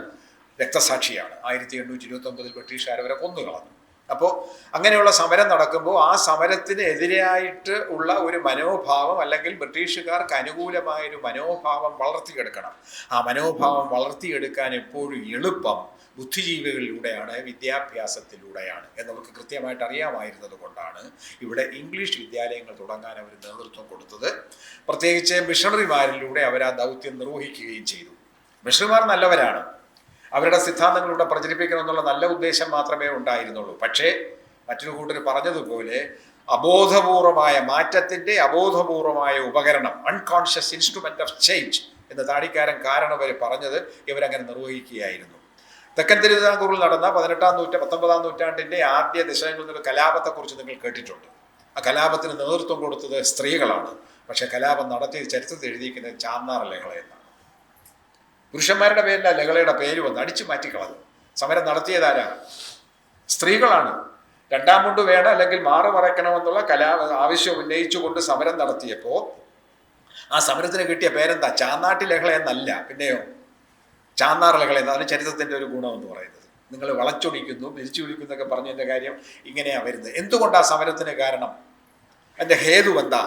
രക്തസാക്ഷിയാണ്. 1829 ബ്രിട്ടീഷുകാർ അവരെ കൊന്നുകളഞ്ഞു. അപ്പോൾ അങ്ങനെയുള്ള സമരം നടക്കുമ്പോൾ ആ സമരത്തിന് എതിരായിട്ട് ഉള്ള ഒരു മനോഭാവം, അല്ലെങ്കിൽ ബ്രിട്ടീഷുകാർക്ക് അനുകൂലമായൊരു മനോഭാവം വളർത്തിയെടുക്കണം. ആ മനോഭാവം വളർത്തിയെടുക്കാൻ എപ്പോഴും എളുപ്പം ബുദ്ധിജീവികളിലൂടെയാണ്, വിദ്യാഭ്യാസത്തിലൂടെയാണ് എന്നവർക്ക് കൃത്യമായിട്ട് അറിയാമായിരുന്നത് കൊണ്ടാണ് ഇവിടെ ഇംഗ്ലീഷ് വിദ്യാലയങ്ങൾ തുടങ്ങാൻ അവർ നേതൃത്വം കൊടുത്തത്. പ്രത്യേകിച്ച് മിഷണറിമാരിലൂടെ അവർ ആ ദൗത്യം നിർവഹിക്കുകയും ചെയ്തു. മിഷണറിമാർ നല്ലവരാണ്. അവരുടെ സിദ്ധാന്തങ്ങളിലൂടെ പ്രചരിപ്പിക്കണമെന്നുള്ള നല്ല ഉദ്ദേശം മാത്രമേ ഉണ്ടായിരുന്നുള്ളൂ. പക്ഷേ മറ്റൊരു കൂട്ടർ പറഞ്ഞതുപോലെ അബോധപൂർവമായ മാറ്റത്തിൻ്റെ അബോധപൂർവമായ ഉപകരണം, അൺകോൺഷ്യസ് ഇൻസ്ട്രുമെന്റ് ഓഫ് ചേഞ്ച് എന്ന് താടിക്കാരൻ കാരണവർ പറഞ്ഞത് ഇവരങ്ങനെ നിർവഹിക്കുകയായിരുന്നു. തെക്കൻ തിരുവിതാംകൂറിൽ നടന്ന 19-ാം നൂറ്റാണ്ടിൻ്റെ ആദ്യ ദശകങ്ങളിൽ നിന്നൊരു കലാപത്തെക്കുറിച്ച് നിങ്ങൾ കേട്ടിട്ടുണ്ട്. ആ കലാപത്തിന് നേതൃത്വം കൊടുത്തത് സ്ത്രീകളാണ്. പക്ഷെ കലാപം നടത്തിയത് ചരിത്രത്തിൽ എഴുതിയിരിക്കുന്നത് ചാന്നാർ ലഹള എന്നാണ്. പുരുഷന്മാരുടെ പേരില്ല ലഹളയുടെ പേര് വന്ന് അടിച്ചു മാറ്റിക്കളഞ്ഞു. സമരം നടത്തിയതാരാ? സ്ത്രീകളാണ്. 2ാം മുണ്ട് വേണം, അല്ലെങ്കിൽ മാറ് മറയ്ക്കണമെന്നുള്ള ആവശ്യം ഉന്നയിച്ചുകൊണ്ട് സമരം നടത്തിയപ്പോൾ ആ സമരത്തിന് കിട്ടിയ പേരെന്താ? ചാന്നാട്ടി ലഹള എന്നല്ല, പിന്നെയോ ചാന്നാർ ലഹള എന്നാണ് ചരിത്രത്തിൻ്റെ ഒരു ഗുണമെന്ന് പറയുന്നത്. നിങ്ങൾ വളച്ചൊടിക്കുന്നു, പിരിച്ചൊടിക്കുന്നു എന്നൊക്കെ പറഞ്ഞതിൻ്റെ കാര്യം ഇങ്ങനെയാണ് വരുന്നത്. എന്തുകൊണ്ടാണ് സമരത്തിന് കാരണം? അതിൻ്റെ ഹേതു എന്താ?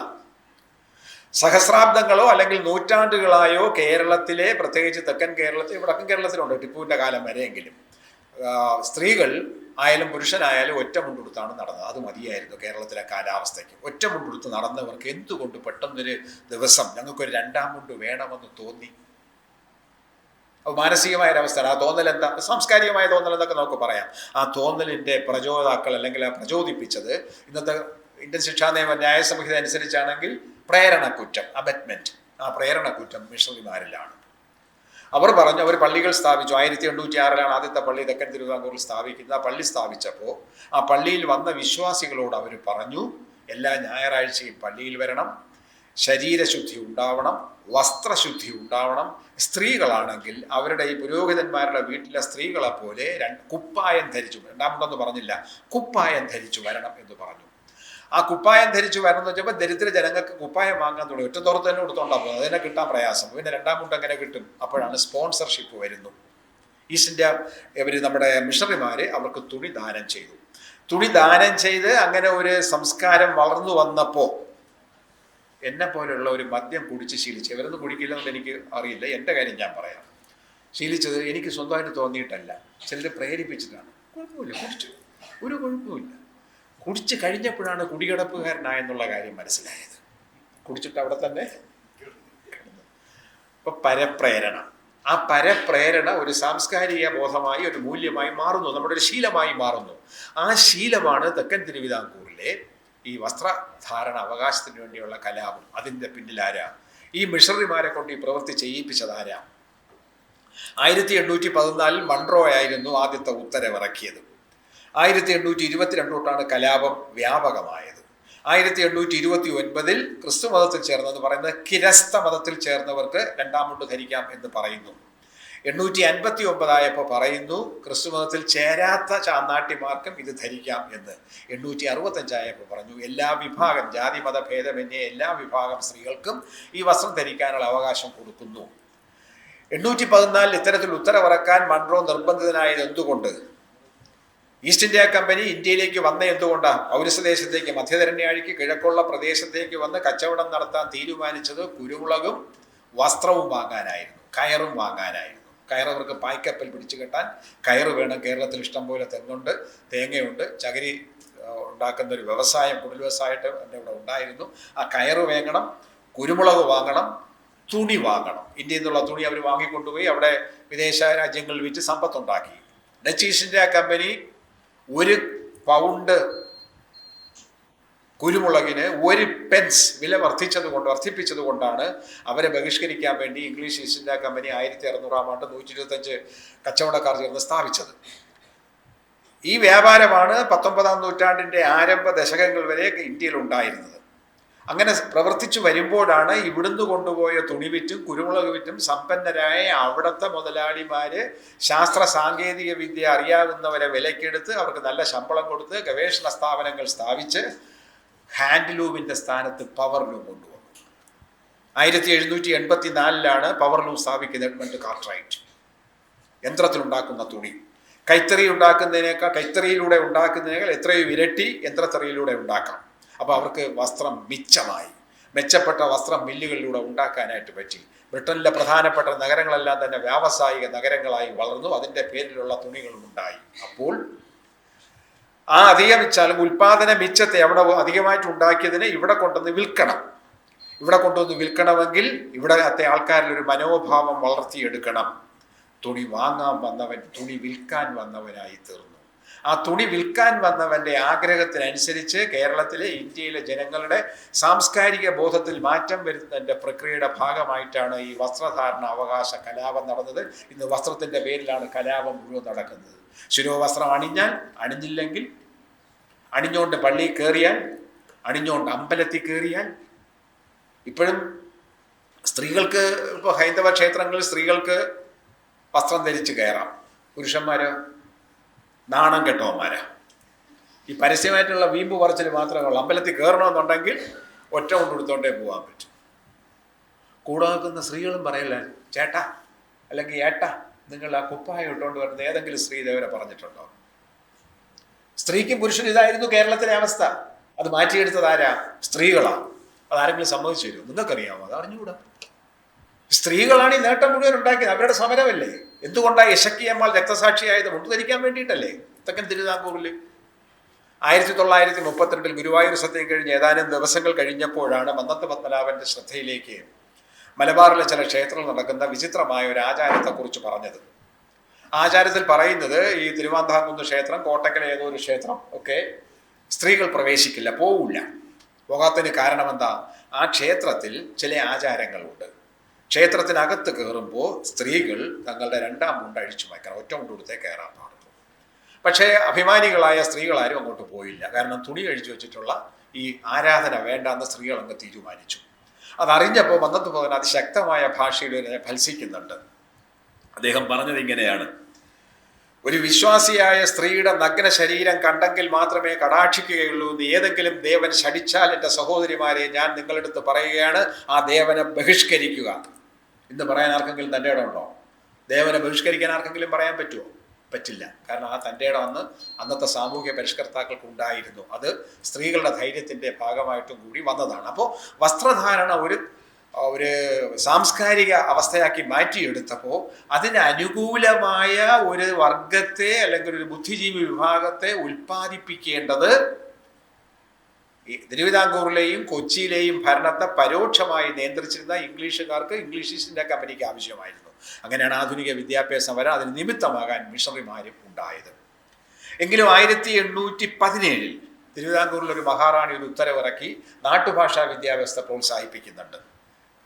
സഹസ്രാബ്ദങ്ങളോ അല്ലെങ്കിൽ നൂറ്റാണ്ടുകളായോ കേരളത്തിലെ, പ്രത്യേകിച്ച് തെക്കൻ കേരളത്തിൽ, വടക്കൻ കേരളത്തിലുണ്ട് ടിപ്പുവിൻ്റെ കാലം വരെയെങ്കിലും, സ്ത്രീകൾ ആയാലും പുരുഷനായാലും ഒറ്റ മുണ്ടെടുത്താണ് നടന്നത്. അത് മതിയായിരുന്നു കേരളത്തിലെ കാലാവസ്ഥയ്ക്ക്. ഒറ്റ മുണ്ടെടുത്ത് നടന്നവർക്ക് എന്തുകൊണ്ട് പെട്ടെന്നൊരു ദിവസം ഞങ്ങൾക്കൊരു 2ാം മുണ്ട് വേണമെന്ന് തോന്നി? അത് മാനസികമായ ഒരവസ്ഥയാണ്. ആ തോന്നൽ എന്താ? സാംസ്കാരികമായ തോന്നൽ എന്നൊക്കെ നമുക്ക് പറയാം. ആ തോന്നലിൻ്റെ പ്രചോദാക്കൾ, അല്ലെങ്കിൽ ആ പ്രചോദിപ്പിച്ചത് ഇന്നത്തെ ഇന്ത്യൻ ശിക്ഷാ നിയമ ന്യായ സംഹിത അനുസരിച്ചാണെങ്കിൽ പ്രേരണക്കുറ്റം, അബറ്റ്മെന്റ്. ആ പ്രേരണക്കുറ്റം മിഷണറിമാരിലാണ്. അവർ പറഞ്ഞു, അവർ പള്ളികൾ സ്ഥാപിച്ചു. 1806 ആദ്യത്തെ പള്ളി തെക്കൻ തിരുവിതാംകൂറിൽ സ്ഥാപിക്കുന്നത്. ആ പള്ളി സ്ഥാപിച്ചപ്പോൾ ആ പള്ളിയിൽ വന്ന വിശ്വാസികളോട് അവർ പറഞ്ഞു, എല്ലാ ഞായറാഴ്ചയും പള്ളിയിൽ വരണം, ശരീരശുദ്ധി ഉണ്ടാവണം, വസ്ത്രശുദ്ധി ഉണ്ടാവണം. സ്ത്രീകളാണെങ്കിൽ അവരുടെ ഈ പുരോഹിതന്മാരുടെ വീട്ടിലെ സ്ത്രീകളെ പോലെ കുപ്പായം ധരിച്ചു, 2ാം മുണ്ടെന്ന് പറഞ്ഞില്ല, കുപ്പായം ധരിച്ചു വരണം എന്ന് പറഞ്ഞു. ആ കുപ്പായം ധരിച്ചു വരണം എന്ന് വെച്ചപ്പോൾ ദരിദ്ര ജനങ്ങൾക്ക് കുപ്പായം വാങ്ങാൻ തുടങ്ങി. ഒറ്റ തോർത്ത് തന്നെ കൊടുത്തോണ്ടാ പോകുന്നത്. അതിനെ കിട്ടാൻ പ്രയാസം. പിന്നെ 2ാം മുണ്ട് എങ്ങനെ കിട്ടും? അപ്പോഴാണ് സ്പോൺസർഷിപ്പ് വരുന്നു. ഈസ്റ്റ് ഇന്ത്യ നമ്മുടെ മിഷണറിമാർ അവർക്ക് തുണി ദാനം ചെയ്തു. തുണി ദാനം ചെയ്ത് അങ്ങനെ ഒരു സംസ്കാരം വളർന്നു വന്നപ്പോൾ എന്നെ പോലെയുള്ള ഒരു മദ്യം കുടിച്ച് ശീലിച്ച്, ഇവരൊന്നും കുടിക്കില്ലെന്ന് എനിക്ക് അറിയില്ല, എൻ്റെ കാര്യം ഞാൻ പറയാം, ശീലിച്ചത് എനിക്ക് സ്വന്തമായിട്ട് തോന്നിയിട്ടല്ല, ചിലർ പ്രേരിപ്പിച്ചിട്ടാണ്. കുഴപ്പമില്ല, കുടിച്ചു, ഒരു കുഴപ്പമില്ല. കുടിച്ച് കഴിഞ്ഞപ്പോഴാണ് കുടികിടപ്പുകാരനായെന്നുള്ള കാര്യം മനസ്സിലായത്. കുടിച്ചിട്ട് അവിടെ തന്നെ. ഇപ്പൊ പരപ്രേരണ, ആ പരപ്രേരണ ഒരു സാംസ്കാരിക ബോധമായി, ഒരു മൂല്യമായി മാറുന്നു, നമ്മുടെ ഒരു ശീലമായി മാറുന്നു. ആ ശീലമാണ് തെക്കൻ തിരുവിതാംകൂറിലെ ഈ വസ്ത്രധാരണ അവകാശത്തിന് വേണ്ടിയുള്ള കലാപം. അതിൻ്റെ പിന്നിലാരാ? ഈ മിഷണറിമാരെ കൊണ്ട് ഈ പ്രവൃത്തി ചെയ്യിപ്പിച്ചതാരാ? 1814 മൺട്രോ ആയിരുന്നു ആദ്യത്തെ ഉത്തരവിറക്കിയത്. 1822 തൊട്ടാണ് കലാപം വ്യാപകമായത്. 1829 ക്രിസ്തു മതത്തിൽ ചേർന്നെന്ന് പറയുന്നത് കിരസ്ത മതത്തിൽ ചേർന്നവർക്ക് രണ്ടാം മുണ്ട് ധരിക്കാം എന്ന് പറയുന്നു. 859 ആയപ്പോൾ പറയുന്നു ക്രിസ്തു മതത്തിൽ ചേരാത്ത ചാന്നാട്ടിമാർക്കും ഇത് ധരിക്കാം എന്ന്. 865 ആയപ്പോൾ പറഞ്ഞു എല്ലാ വിഭാഗം, ജാതി മത ഭേദമന്യേ എല്ലാ വിഭാഗം സ്ത്രീകൾക്കും ഈ വസ്ത്രം ധരിക്കാനുള്ള അവകാശം കൊടുക്കുന്നു. 814 ഇത്തരത്തിൽ ഉത്തരവിറക്കാൻ മൺട്രോ നിർബന്ധിതനായത് എന്തുകൊണ്ട്? ഈസ്റ്റ് ഇന്ത്യ കമ്പനി ഇന്ത്യയിലേക്ക് വന്ന എന്തുകൊണ്ടാണ്? പൗരസ്ത്യദേശത്തേക്ക്, മധ്യധരണ്യാഴിക്ക് കിഴക്കുള്ള പ്രദേശത്തേക്ക് വന്ന് കച്ചവടം നടത്താൻ തീരുമാനിച്ചത് കുരുമുളകും വസ്ത്രവും വാങ്ങാനായിരുന്നു, കയറും വാങ്ങാനായിരുന്നു. കയർ അവർക്ക് പായ്ക്കപ്പൽ പിടിച്ചു കെട്ടാൻ കയറ് വേണം. കേരളത്തിൽ ഇഷ്ടംപോലെ തെങ്ങുണ്ട്, തേങ്ങയുണ്ട്, ചകിരി ഉണ്ടാക്കുന്ന ഒരു വ്യവസായം, കുടിൽ വ്യവസായമായിട്ട് എൻ്റെ ഇവിടെ ഉണ്ടായിരുന്നു. ആ കയറ് വാങ്ങണം, കുരുമുളക് വാങ്ങണം, തുണി വാങ്ങണം. ഇന്ത്യയിൽ നിന്നുള്ള തുണി അവർ വാങ്ങിക്കൊണ്ടുപോയി അവിടെ വിദേശ രാജ്യങ്ങളിൽ വിറ്റ് സമ്പത്തുണ്ടാക്കി. Dutch East India company 1 pound കുരുമുളകിന് 1 പെൻസ് വില വർദ്ധിപ്പിച്ചത് കൊണ്ടാണ് അവരെ ബഹിഷ്കരിക്കാൻ വേണ്ടി ഇംഗ്ലീഷ് ഈസ്റ്റ് ഇന്ത്യ കമ്പനി 1600 ആണ്ട് 125 കച്ചവടക്കാർ ചേർന്ന് സ്ഥാപിച്ചത്. ഈ വ്യാപാരമാണ് 19-ാം നൂറ്റാണ്ടിൻ്റെ ആരംഭ ദശകങ്ങൾ വരെ ഇന്ത്യയിൽ ഉണ്ടായിരുന്നത്. അങ്ങനെ പ്രവർത്തിച്ചു വരുമ്പോഴാണ് ഇവിടുന്ന് കൊണ്ടുപോയ തുണി വിറ്റും കുരുമുളക് വിറ്റും സമ്പന്നരായ അവിടുത്തെ മുതലാളിമാര് ശാസ്ത്ര സാങ്കേതിക വിദ്യ അറിയാവുന്നവരെ വിലക്കെടുത്ത് അവർക്ക് നല്ല ശമ്പളം കൊടുത്ത് ഗവേഷണ സ്ഥാപനങ്ങൾ സ്ഥാപിച്ച് ഹാൻഡ്ലൂമിൻ്റെ സ്ഥാനത്ത് പവർലൂം കൊണ്ടുവന്നു. 1784 പവർലൂം സ്ഥാപിക്കുന്നത് എഡ്മണ്ട് കാർട്ട്റൈറ്റ്. യന്ത്രത്തിലുണ്ടാക്കുന്ന തുണി കൈത്തറിയിലൂടെ ഉണ്ടാക്കുന്നതിനേക്കാൾ എത്രയോ ഇരട്ടി യന്ത്രത്തറിയിലൂടെ ഉണ്ടാക്കാം. അപ്പോൾ അവർക്ക് വസ്ത്രം മിച്ചമായി. മെച്ചപ്പെട്ട വസ്ത്രം മില്ലുകളിലൂടെ ഉണ്ടാക്കാനായിട്ട് പറ്റി. ബ്രിട്ടനിലെ പ്രധാനപ്പെട്ട നഗരങ്ങളെല്ലാം തന്നെ വ്യാവസായിക നഗരങ്ങളായി വളർന്നു. അതിൻ്റെ പേരിലുള്ള തുണികളും ഉണ്ടായി. അപ്പോൾ ആ അധികമിച്ചാലും ഉൽപാദന മിച്ചത്തെ അവിടെ അധികമായിട്ട് ഉണ്ടാക്കിയതിനെ ഇവിടെ കൊണ്ടുവന്ന് വിൽക്കണം. ഇവിടെ കൊണ്ടുവന്ന് വിൽക്കണമെങ്കിൽ ഇവിടത്തെ ആൾക്കാരിൽ ഒരു മനോഭാവം വളർത്തിയെടുക്കണം. തുണി വാങ്ങാൻ വന്നവൻ തുണി വിൽക്കാൻ വന്നവനായി തീർന്നു. ആ തുണി വിൽക്കാൻ വന്നവൻ്റെ ആഗ്രഹത്തിനനുസരിച്ച് കേരളത്തിലെ, ഇന്ത്യയിലെ ജനങ്ങളുടെ സാംസ്കാരിക ബോധത്തിൽ മാറ്റം വരുന്നതിൻ്റെ പ്രക്രിയയുടെ ഭാഗമായിട്ടാണ് ഈ വസ്ത്രധാരണ അവകാശ കലാപം നടന്നത്. ഇന്ന് വസ്ത്രത്തിൻ്റെ പേരിലാണ് കലാപം മുഴുവൻ നടക്കുന്നത്. ശിരോവസ്ത്രം അണിഞ്ഞാൽ, അണിഞ്ഞില്ലെങ്കിൽ, അണിഞ്ഞുകൊണ്ട് പള്ളിയിൽ കയറിയാൽ, അണിഞ്ഞുകൊണ്ട് അമ്പലത്തിൽ കയറിയാൽ. ഇപ്പോഴും സ്ത്രീകൾക്ക്, ഇപ്പോൾ ഹൈന്ദവ ക്ഷേത്രങ്ങളിൽ സ്ത്രീകൾക്ക് വസ്ത്രം ധരിച്ച് കയറാം. പുരുഷന്മാരോ നാണം കെട്ടവന്മാരാ. ഈ പരസ്യമായിട്ടുള്ള വീമ്പ് പറച്ചിൽ മാത്രമേ ഉള്ളൂ. അമ്പലത്തിൽ കയറണമെന്നുണ്ടെങ്കിൽ ഒറ്റ കൊണ്ടെടുത്തോണ്ടേ പോകാൻ പറ്റും. കൂടെ നിൽക്കുന്ന സ്ത്രീകളും പറയല്ല, ചേട്ടാ അല്ലെങ്കിൽ ഏട്ടാ നിങ്ങൾ ആ കുപ്പായം ഇട്ടുകൊണ്ട് വരുന്ന ഏതെങ്കിലും സ്ത്രീ ഇതേവരെ പറഞ്ഞിട്ടുണ്ടോ? സ്ത്രീക്കും പുരുഷനും ഇതായിരുന്നു കേരളത്തിലെ അവസ്ഥ. അത് മാറ്റിയെടുത്തത് ആരാ? സ്ത്രീകളാ. അതാരെങ്കിലും സമ്മതിച്ചു തരുമോ? നിങ്ങൾക്കറിയാമോ? അത് അറിഞ്ഞുകൂടാ. സ്ത്രീകളാണ് ഈ നേട്ടം മുഴുവൻ ഉണ്ടാക്കിയത്. അവരുടെ സമരമല്ലേ? എന്തുകൊണ്ടാണ് യശക്കിയമ്മാൾ രക്തസാക്ഷിയായത്? മുണ്ട് ധരിക്കാൻ വേണ്ടിയിട്ടല്ലേ? തെക്കൻ തിരുവിതാംകൂറിൽ 1932 ഗുരുവായൂർ സത്യം കഴിഞ്ഞ് ഏതാനും ദിവസങ്ങൾ കഴിഞ്ഞപ്പോഴാണ് മന്നത്ത് പത്മനാഭന്റെ ശ്രദ്ധയിലേക്ക് മലബാറിലെ ചില ക്ഷേത്രങ്ങൾ നടക്കുന്ന വിചിത്രമായ ഒരു ആചാരത്തെക്കുറിച്ച് പറഞ്ഞത്. ആചാരത്തിൽ പറയുന്നത് ഈ തിരുവാന്താംകുന്ന് ക്ഷേത്രം, കോട്ടക്കലെ ഏതോ ഒരു ക്ഷേത്രം ഒക്കെ സ്ത്രീകൾ പ്രവേശിക്കില്ല, പോവില്ല. പോകാത്തതിന് കാരണം എന്താ? ആ ക്ഷേത്രത്തിൽ ചില ആചാരങ്ങളുണ്ട്. ക്ഷേത്രത്തിനകത്ത് കയറുമ്പോൾ സ്ത്രീകൾ തങ്ങളുടെ രണ്ടാം മുണ്ട് അഴിച്ചു വയ്ക്കണം, ഒറ്റ മുണ്ട് കൊടുത്തേ കയറാൻ പാടുള്ളൂ. പക്ഷേ അഭിമാനികളായ സ്ത്രീകളാരും അങ്ങോട്ട് പോയില്ല. കാരണം തുണി അഴിച്ചു വെച്ചിട്ടുള്ള ഈ ആരാധന വേണ്ടാന്ന് സ്ത്രീകൾ അങ്ങ് തീരുമാനിച്ചു. അതറിഞ്ഞപ്പോൾ മന്നത്ത് പോകാൻ അതിശക്തമായ ഭാഷയിൽ ഭത്സിക്കുന്നുണ്ട്. അദ്ദേഹം പറഞ്ഞത് ഇങ്ങനെയാണ്: ഒരു വിശ്വാസിയായ സ്ത്രീയുടെ നഗ്ന ശരീരം കണ്ടെങ്കിൽ മാത്രമേ കടാക്ഷിക്കുകയുള്ളൂ എന്ന് ഏതെങ്കിലും ദേവൻ ശടിച്ചാൽ എൻ്റെ സഹോദരിമാരെ ഞാൻ നിങ്ങളെടുത്ത് പറയുകയാണ്, ആ ദേവനെ ബഹിഷ്കരിക്കുക. ഇന്ന് പറയാൻ ആർക്കെങ്കിലും തൻ്റെ ഇടം ഉണ്ടോ? ദേവനെ ബഹിഷ്കരിക്കാൻ ആർക്കെങ്കിലും പറയാൻ പറ്റുമോ? പറ്റില്ല. കാരണം ആ തൻ്റെ ഇടം അന്നത്തെ സാമൂഹ്യ പരിഷ്കർത്താക്കൾക്ക് ഉണ്ടായിരുന്നു. അത് സ്ത്രീകളുടെ ധൈര്യത്തിൻ്റെ ഭാഗമായിട്ടും കൂടി വന്നതാണ്. അപ്പോൾ വസ്ത്രധാരണ ഒരു സാംസ്കാരിക അവസ്ഥയാക്കി മാറ്റിയെടുത്തപ്പോൾ അതിന് അനുകൂലമായ ഒരു വർഗത്തെ അല്ലെങ്കിൽ ഒരു ബുദ്ധിജീവി വിഭാഗത്തെ ഉൽപ്പാദിപ്പിക്കേണ്ടത് ഈ തിരുവിതാംകൂറിലെയും കൊച്ചിയിലെയും ഭരണത്തെ പരോക്ഷമായി നിയന്ത്രിച്ചിരുന്ന ഇംഗ്ലീഷുകാർക്ക് ഇംഗ്ലീഷ് ഈസ്റ്റ് ഇന്ത്യ കമ്പനിക്ക് ആവശ്യമായിരുന്നു. അങ്ങനെയാണ് ആധുനിക വിദ്യാഭ്യാസം വരെ അതിന് നിമിത്തമാകാൻ മിഷണറിമാരും ഉണ്ടായത്. എങ്കിലും 1817 തിരുവിതാംകൂറിൽ ഒരു മഹാറാണി ഒരു ഉത്തരവിറക്കി നാട്ടുഭാഷാ വിദ്യാഭ്യാസത്തെ പ്രോത്സാഹിപ്പിക്കുന്നുണ്ട്.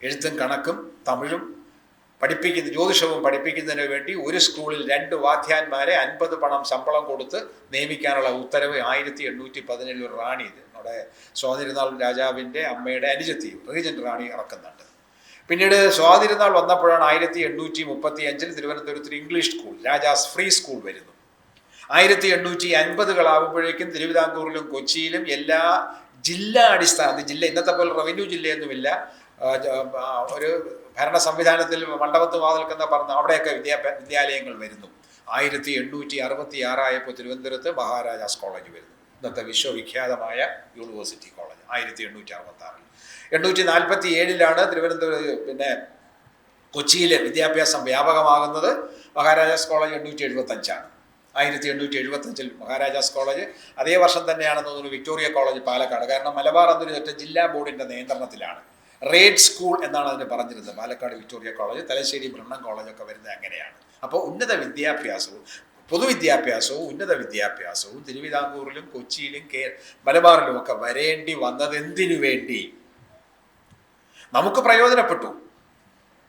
എഴുത്തും കണക്കും തമിഴും ജ്യോതിഷവും പഠിപ്പിക്കുന്നതിന് വേണ്ടി ഒരു സ്കൂളിൽ 2 വാദ്യാന്മാരെ 50 പണം ശമ്പളം കൊടുത്ത് നിയമിക്കാനുള്ള ഉത്തരവ് 1817 ഒരു റാണി, നമ്മുടെ സ്വാതിരുന്നാൾ രാജാവിൻ്റെ അമ്മയുടെ അനുജത്തി റീജന്റ് റാണി ഇറക്കുന്നുണ്ട്. പിന്നീട് സ്വാതിരുന്നാൾ വന്നപ്പോഴാണ് 1835 തിരുവനന്തപുരത്ത് English school, Rajas free school വരുന്നു. 1850 തിരുവിതാംകൂറിലും കൊച്ചിയിലും എല്ലാ ജില്ലാ ജില്ല ഇന്നത്തെ പോലെ റവന്യൂ ജില്ലയൊന്നുമില്ല, ഒരു ഭരണ സംവിധാനത്തിൽ മണ്ഡപത്ത് വാതിൽക്കുന്ന പറഞ്ഞ അവിടെയൊക്കെ വിദ്യാലയങ്ങൾ വരുന്നു. 1866 ആയപ്പോൾ തിരുവനന്തപുരത്ത് മഹാരാജാസ് കോളേജ് വരുന്നു, ഇന്നത്തെ വിശ്വവിഖ്യാതമായ യൂണിവേഴ്സിറ്റി കോളേജ് 1866. 1847 തിരുവനന്തപുരം കൊച്ചിയിലെ വിദ്യാഭ്യാസം വ്യാപകമാകുന്നത്. മഹാരാജാസ് കോളേജ് 1875. 1875 മഹാരാജാസ് കോളേജ്. അതേ വർഷം തന്നെയാണെന്ന് തോന്നുന്നു വിക്ടോറിയ കോളേജ് പാലക്കാട്. കാരണം മലബാർ എന്നൊരു ജില്ലാ ബോർഡിൻ്റെ നിയന്ത്രണത്തിലാണ്. റേഡ് സ്കൂൾ എന്നാണ് അതിന് പറഞ്ഞിരുന്നത്. Palakkad Victoria college, Thalassery Brennen കോളേജൊക്കെ വരുന്നത് അങ്ങനെയാണ്. അപ്പോൾ ഉന്നത വിദ്യാഭ്യാസവും പൊതുവിദ്യാഭ്യാസവും ഉന്നത വിദ്യാഭ്യാസവും തിരുവിതാംകൂറിലും കൊച്ചിയിലും മലബാറിലും ഒക്കെ വരേണ്ടി വന്നത് എന്തിനു വേണ്ടി? നമുക്ക് പ്രയോജനപ്പെട്ടു,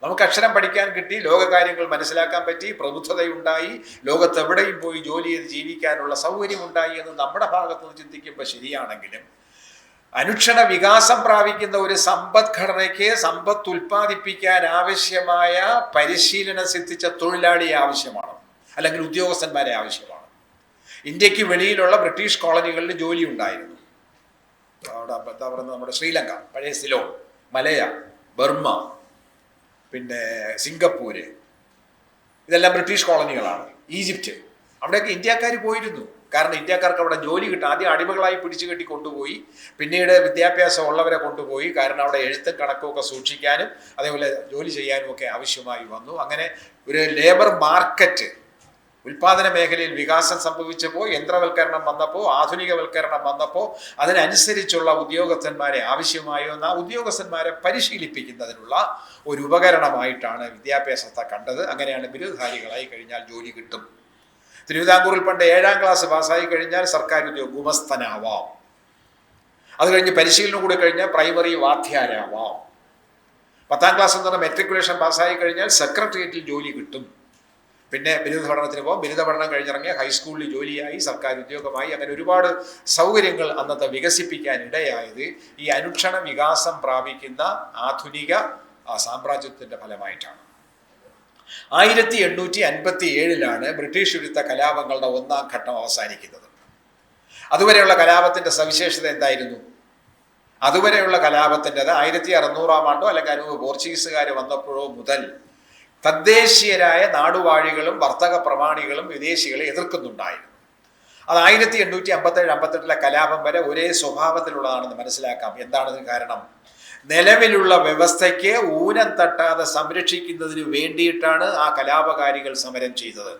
നമുക്ക് അക്ഷരം പഠിക്കാൻ കിട്ടി, ലോകകാര്യങ്ങൾ മനസ്സിലാക്കാൻ പറ്റി, പ്രബുദ്ധതയുണ്ടായി, ലോകത്തെവിടെയും പോയി ജോലി ചെയ്ത് ജീവിക്കാനുള്ള സൗകര്യമുണ്ടായി എന്ന് നമ്മുടെ ഭാഗത്ത് നിന്ന് ചിന്തിക്കുമ്പോൾ ശരിയാണെങ്കിലും അനുക്ഷണ വികാസം പ്രാപിക്കുന്ന ഒരു സമ്പദ്ഘടനയ്ക്ക് സമ്പത്ത് ഉൽപ്പാദിപ്പിക്കാൻ ആവശ്യമായ പരിശീലനം സിദ്ധിച്ച തൊഴിലാളിയെ ആവശ്യമാണ്, അല്ലെങ്കിൽ ഉദ്യോഗസ്ഥന്മാരെ ആവശ്യമാണ്. ഇന്ത്യക്ക് വെളിയിലുള്ള ബ്രിട്ടീഷ് കോളനികളിൽ ജോലി ഉണ്ടായിരുന്നു. അവിടെ എന്താ പറയുന്നത്, നമ്മുടെ ശ്രീലങ്ക, പഴയ സിലോൺ, മലയ, ബർമ്മ, പിന്നെ സിംഗപ്പൂര്, ഇതെല്ലാം ബ്രിട്ടീഷ് കോളനികളാണ്. ഈജിപ്റ്റ്, അവിടെയൊക്കെ ഇന്ത്യക്കാർ പോയിരുന്നു. കാരണം ഇന്ത്യക്കാർക്ക് അവിടെ ജോലി കിട്ടും. ആദ്യം അടിമകളായി പിടിച്ചു കെട്ടി കൊണ്ടുപോയി, പിന്നീട് വിദ്യാഭ്യാസം ഉള്ളവരെ കൊണ്ടുപോയി. കാരണം അവിടെ എഴുത്തും കണക്കുമൊക്കെ സൂക്ഷിക്കാനും അതേപോലെ ജോലി ചെയ്യാനും ഒക്കെ ആവശ്യമായി വന്നു. അങ്ങനെ ഒരു ലേബർ മാർക്കറ്റ്, ഉൽപാദന മേഖലയിൽ വികാസം സംഭവിച്ചപ്പോൾ, യന്ത്രവൽക്കരണം വന്നപ്പോൾ, ആധുനികവൽക്കരണം വന്നപ്പോൾ അതിനനുസരിച്ചുള്ള ഉദ്യോഗസ്ഥന്മാരെ ആവശ്യമായി വന്ന ആ ഉദ്യോഗസ്ഥന്മാരെ പരിശീലിപ്പിക്കുന്നതിനുള്ള ഒരു ഉപകരണമായിട്ടാണ് വിദ്യാഭ്യാസത്തെ കണ്ടത്. അങ്ങനെയാണ് ബിരുദധാരികളായി കഴിഞ്ഞാൽ ജോലി കിട്ടും. തിരുവിതാംകൂറിൽ പണ്ട് 7ാം ക്ലാസ് പാസ്സായി കഴിഞ്ഞാൽ സർക്കാർ ഗുമസ്തനാവാം. അത് കഴിഞ്ഞ് പരിശീലനം കൂടി കഴിഞ്ഞാൽ പ്രൈമറി വാദ്യാരാവാം. 10ാം ക്ലാസ് എന്ന് പറഞ്ഞാൽ മെട്രിക്കുലേഷൻ പാസ്സായി കഴിഞ്ഞാൽ സെക്രട്ടേറിയറ്റിൽ ജോലി കിട്ടും. പിന്നെ ബിരുദ പഠനത്തിന് പോകും. ബിരുദ പഠനം കഴിഞ്ഞിറങ്ങിയ ഹൈസ്കൂളിൽ ജോലിയായി, സർക്കാർ ഉദ്യോഗമായി. അങ്ങനെ ഒരുപാട് സൗകര്യങ്ങൾ അന്നത്തെ വികസിപ്പിക്കാൻ ഇടയായത് ഈ അനുക്ഷണ വികാസം പ്രാപിക്കുന്ന ആധുനിക സാമ്രാജ്യത്തിൻ്റെ ഫലമായിട്ടാണ്. 1857 ബ്രിട്ടീഷ് വിരുദ്ധ കലാപങ്ങളുടെ 1ാം ഘട്ടം അവസാനിക്കുന്നത്. അതുവരെയുള്ള കലാപത്തിൻ്റെ സവിശേഷത എന്തായിരുന്നു? അതുവരെയുള്ള കലാപത്തിൻ്റെത് 1600-ാം ആണ്ടോ അല്ലെങ്കിൽ പോർച്ചുഗീസുകാർ വന്നപ്പോഴോ മുതൽ തദ്ദേശീയരായ നാടുവാഴികളും വർത്തക പ്രമാണികളും വിദേശികളെ എതിർക്കുന്നുണ്ടായിരുന്നു. അത് 1857-58 കലാപം വരെ ഒരേ സ്വഭാവത്തിലുള്ളതാണെന്ന് മനസ്സിലാക്കാം. എന്താണതിന് കാരണം? നിലവിലുള്ള വ്യവസ്ഥയ്ക്ക് ഊനം തട്ടാതെ സംരക്ഷിക്കുന്നതിന് വേണ്ടിയിട്ടാണ് ആ കലാപകാരികൾ സമരം ചെയ്തത്.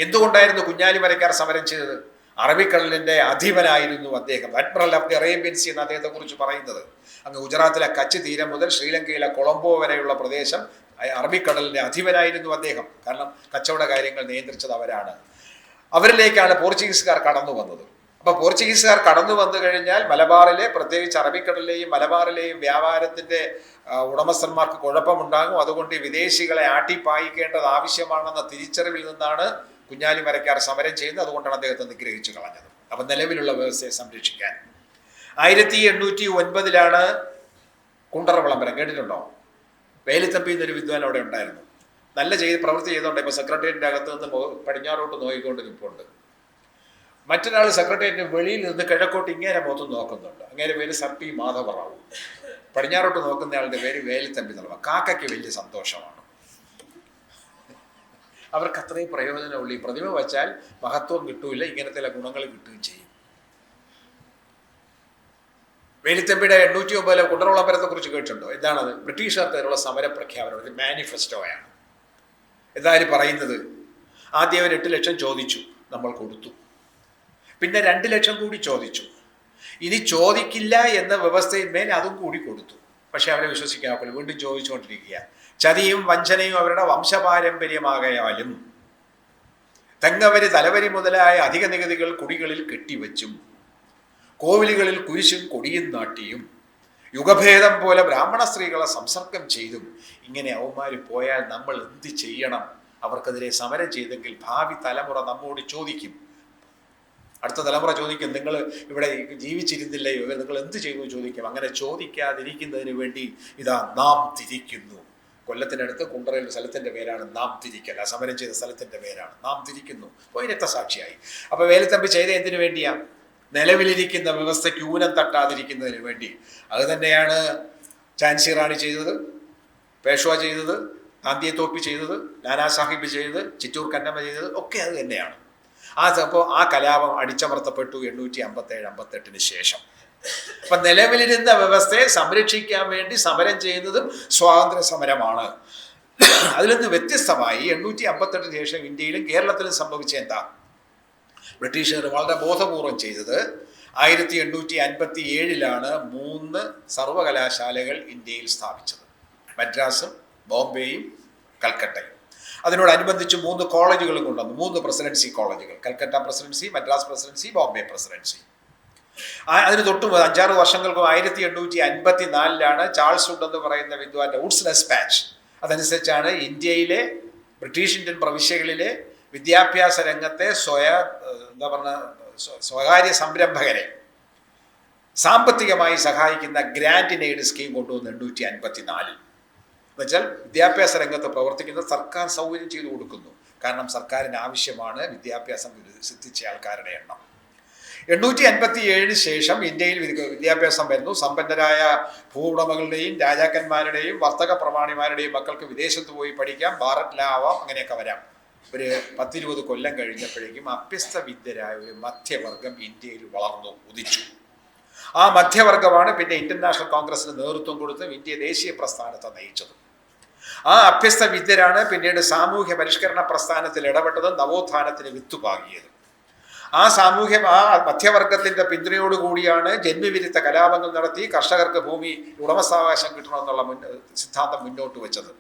എന്തുകൊണ്ടായിരുന്നു കുഞ്ഞാലിമരക്കാർ സമരം ചെയ്തത്? അറബിക്കടലിൻ്റെ അധിപനായിരുന്നു അദ്ദേഹം. Admiral of the Arabian sea എന്ന് അദ്ദേഹത്തെക്കുറിച്ച് പറയുന്നത്. അങ്ങ് ഗുജറാത്തിലെ കച്ച് തീരം മുതൽ ശ്രീലങ്കയിലെ കൊളംബോ വരെയുള്ള പ്രദേശം അറബിക്കടലിൻ്റെ അധിപനായിരുന്നു അദ്ദേഹം. കാരണം കച്ചവട കാര്യങ്ങൾ നിയന്ത്രിച്ചത് അവരാണ്. അവരിലേക്കാണ് പോർച്ചുഗീസുകാർ കടന്നു വന്നത്. അപ്പോൾ പോർച്ചുഗീസുകാർ കടന്നു വന്നു കഴിഞ്ഞാൽ മലബാറിലെ, പ്രത്യേകിച്ച് അറബിക്കടലിലെയും മലബാറിലെയും വ്യാപാരത്തിൻ്റെ ഉടമസ്ഥന്മാർക്ക് കുഴപ്പമുണ്ടാകും. അതുകൊണ്ട് വിദേശികളെ ആട്ടിപ്പായിക്കേണ്ടത് ആവശ്യമാണെന്ന തിരിച്ചറിവിൽ നിന്നാണ് കുഞ്ഞാലിമരക്കാർ സമരം ചെയ്യുന്നത്. അതുകൊണ്ടാണ് അദ്ദേഹത്തെ നിഗ്രഹിച്ചു കളഞ്ഞത്. അപ്പം നിലവിലുള്ള വ്യവസ്ഥയെ സംരക്ഷിക്കാൻ 1809 കുണ്ടറ വിളംബരം കേട്ടിട്ടുണ്ടോ? വേലിത്തമ്പി എന്നൊരു വിദ്വാൻ അവിടെ ഉണ്ടായിരുന്നു. നല്ല പ്രവൃത്തി ചെയ്തുകൊണ്ട് ഇപ്പോൾ സെക്രട്ടേറിയറ്റിൻ്റെ അകത്ത് നിന്ന് പടിഞ്ഞാറോട്ട് നോക്കിക്കൊണ്ട് നിൽപ്പുണ്ട്. മറ്റൊരാൾ സെക്രട്ടേറിയറ്റിന് വെളിയിൽ നിന്ന് കിഴക്കോട്ട് ഇങ്ങനെ മൊത്തം നോക്കുന്നുണ്ട്. അങ്ങനെ പേര് സർപ്പി മാധവറാവു. പടിഞ്ഞാറോട്ട് നോക്കുന്നയാളുടെ പേര് വേലിത്തമ്പി നൽവ. കാക്കയ്ക്ക് വലിയ സന്തോഷമാണ്. അവർക്ക് അത്രയും പ്രയോജനമുള്ളൂ. ഈ പ്രതിമ വച്ചാൽ മഹത്വം കിട്ടൂല, ഇങ്ങനത്തെ ഗുണങ്ങൾ കിട്ടുകയും ചെയ്യും. വേലിത്തമ്പിയുടെ 809 കുണ്ടറവിളംബരത്തെ കുറിച്ച് കേട്ടിട്ടുണ്ടോ? എന്താണത്? ബ്രിട്ടീഷുകാർക്കെതിരെയുള്ള സമര പ്രഖ്യാപനം, ഒരു മാനിഫെസ്റ്റോയാണ്. എന്തായാലും പറയുന്നത്, ആദ്യം അവർ 8 ലക്ഷം ചോദിച്ചു, നമ്മൾ കൊടുത്തു. പിന്നെ 2 ലക്ഷം കൂടി ചോദിച്ചു. ഇനി ചോദിക്കില്ല എന്ന വ്യവസ്ഥയിന്മേൽ അതും കൂടി കൊടുത്തു. പക്ഷെ അവരെ വിശ്വസിക്കാൻ ഒക്കില്ല, വീണ്ടും ചോദിച്ചുകൊണ്ടിരിക്കുക. ചതിയും വഞ്ചനയും അവരുടെ വംശപാരമ്പര്യമാകയാലും തെങ്ങവരി തലവരി മുതലായ അധിക നികുതികൾ കുടികളിൽ കെട്ടിവെച്ചും കോവിലുകളിൽ കുരിശും കൊടിയും നാട്ടിയും യുഗഭേദം പോലെ ബ്രാഹ്മണ സ്ത്രീകളെ സംസർഗം ചെയ്തും ഇങ്ങനെ അവന്മാർ പോയാൽ നമ്മൾ എന്ത് ചെയ്യണം? അവർക്കെതിരെ സമരം ചെയ്തെങ്കിൽ ഭാവി തലമുറ നമ്മോട് ചോദിക്കും, അടുത്ത തലമുറ ചോദിക്കും, നിങ്ങൾ ഇവിടെ ജീവിച്ചിരുന്നില്ലയോ, നിങ്ങൾ എന്ത് ചെയ്തു ചോദിക്കും. അങ്ങനെ ചോദിക്കാതിരിക്കുന്നതിന് വേണ്ടി ഇതാ നാം തിരിക്കുന്നു. കൊല്ലത്തിനടുത്ത് കുണ്ടറയിൽ സ്ഥലത്തിൻ്റെ പേരാണ് നാം തിരിക്കൽ. ആ സമരം ചെയ്ത സ്ഥലത്തിൻ്റെ പേരാണ് നാം തിരിക്കുന്നു. പോയി രക്തസാക്ഷിയായി. അപ്പോൾ വേലുത്തമ്പി ചെയ്ത എന്തിനു വേണ്ടിയാ? നിലവിലിരിക്കുന്ന വ്യവസ്ഥയ്ക്ക് ഊനം തട്ടാതിരിക്കുന്നതിന് വേണ്ടി. അത് തന്നെയാണ് ഝാൻസി റാണി ചെയ്തത്, പേഷ്വ ചെയ്തത്, ഗാന്ധിയെ തോപ്പി ചെയ്തത്, നാനാ സാഹിബ് ചെയ്തത്, ചിറ്റൂർ കന്നമ്മ ചെയ്തത് ഒക്കെ അത് തന്നെയാണ്. അപ്പോൾ ആ കലാപം അടിച്ചമർത്തപ്പെട്ടു 857-58 ശേഷം. അപ്പം നിലവിലിരുന്ന വ്യവസ്ഥയെ സംരക്ഷിക്കാൻ വേണ്ടി സമരം ചെയ്യുന്നതും സ്വാതന്ത്ര്യ സമരമാണ്. അതിൽ നിന്ന് വ്യത്യസ്തമായി 858 ശേഷം ഇന്ത്യയിലും കേരളത്തിലും സംഭവിച്ച എന്താ? ബ്രിട്ടീഷുകാർ വളരെ ബോധപൂർവം ചെയ്തത് 1857 3 സർവകലാശാലകൾ ഇന്ത്യയിൽ സ്ഥാപിച്ചത്. മദ്രാസും ബോംബെയും കൽക്കട്ടയും. അതിനോടനുബന്ധിച്ച് 3 കോളേജുകളും കൊണ്ടുവന്നു. 3 പ്രസിഡൻസി കോളേജുകൾ, Calcutta presidency, Madras presidency, Bombay presidency. അതിന് തൊട്ട് 5-6 വർഷങ്ങൾക്ക് 1854 ചാൾസ് വുഡ് എന്ന് പറയുന്ന വിദ്വാന്റെ വുഡ്സ് ഡെസ്പാച്ച് അതനുസരിച്ചാണ് ഇന്ത്യയിലെ ബ്രിട്ടീഷ് ഇന്ത്യൻ പ്രവിശ്യകളിലെ വിദ്യാഭ്യാസ രംഗത്തെ സ്വകാര്യ സംരംഭകരെ സാമ്പത്തികമായി സഹായിക്കുന്ന ഗ്രാൻഡ് ഇൻ എയ്ഡ് സ്കീം കൊണ്ടുവന്ന് 854. എന്നുവെച്ചാൽ വിദ്യാഭ്യാസ രംഗത്ത് പ്രവർത്തിക്കുന്ന സർക്കാർ സൗകര്യം ചെയ്തു കൊടുക്കുന്നു. കാരണം സർക്കാരിന് ആവശ്യമാണ് വിദ്യാഭ്യാസം സിദ്ധിച്ച ആൾക്കാരുടെ എണ്ണം. 857 ശേഷം ഇന്ത്യയിൽ വിദ്യാഭ്യാസം വരുന്നു. സമ്പന്നരായ ഭൂവുടമകളുടെയും രാജാക്കന്മാരുടെയും വർത്തക പ്രമാണിമാരുടെയും മക്കൾക്ക് വിദേശത്ത് പോയി പഠിക്കാം, ഭാരത് ലാ ആവാം, അങ്ങനെയൊക്കെ വരാം. ഒരു 10-20 കൊല്ലം കഴിഞ്ഞപ്പോഴേക്കും അഭ്യസ്ത വിദ്യരായ ഒരു മധ്യവർഗം ഇന്ത്യയിൽ വളർന്നു ഉദിച്ചു. ആ മധ്യവർഗമാണ് പിന്നെ ഇന്ത്യൻ നാഷണൽ കോൺഗ്രസിന് നേതൃത്വം കൊടുത്ത് ഇന്ത്യ ദേശീയ പ്രസ്ഥാനത്തെ നയിച്ചത്. ആ അഭ്യസ്ത വിദ്യരാണ് പിന്നീട് സാമൂഹ്യ പരിഷ്കരണ പ്രസ്ഥാനത്തിൽ ഇടപെട്ടത്, നവോത്ഥാനത്തിന് വിത്തുപാകിയത്. ആ മധ്യവർഗത്തിന്റെ പിന്തുണയോടുകൂടിയാണ് ജന്മിവിരുദ്ധ കലാപങ്ങൾ നടത്തി കർഷകർക്ക് ഭൂമി ഉടമസ്ഥാവകാശം കിട്ടണമെന്നുള്ള സിദ്ധാന്തം മുന്നോട്ട് വെച്ചത്.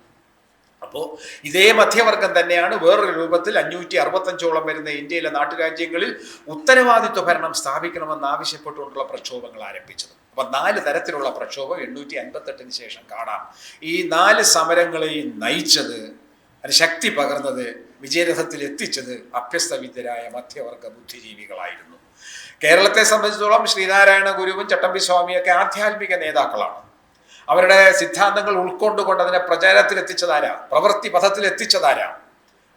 അപ്പോൾ ഇതേ മധ്യവർഗം തന്നെയാണ് വേറൊരു രൂപത്തിൽ 565ഓളം വരുന്ന ഇന്ത്യയിലെ നാട്ടുരാജ്യങ്ങളിൽ ഉത്തരവാദിത്വ ഭരണം സ്ഥാപിക്കണമെന്ന് ആവശ്യപ്പെട്ടുകൊണ്ടുള്ള പ്രക്ഷോഭങ്ങൾ ആരംഭിച്ചത്. അപ്പം 4 തരത്തിലുള്ള പ്രക്ഷോഭം 858 ശേഷം കാണാം. ഈ 4 സമരങ്ങളെയും നയിച്ചത്, അതിന് ശക്തി പകർന്നത്, വിജയരഥത്തിൽ എത്തിച്ചത് അഭ്യസ്തവിദ്യരായ മധ്യവർഗ ബുദ്ധിജീവികളായിരുന്നു. കേരളത്തെ സംബന്ധിച്ചിടത്തോളം ശ്രീനാരായണ ഗുരുവും ചട്ടമ്പി സ്വാമിയൊക്കെ ആധ്യാത്മിക നേതാക്കളാണ്. അവരുടെ സിദ്ധാന്തങ്ങൾ ഉൾക്കൊണ്ടുകൊണ്ട് അതിനെ പ്രചാരത്തിലെത്തിച്ചതാരാ? പ്രവൃത്തി പഥത്തിലെത്തിച്ചതാരാ?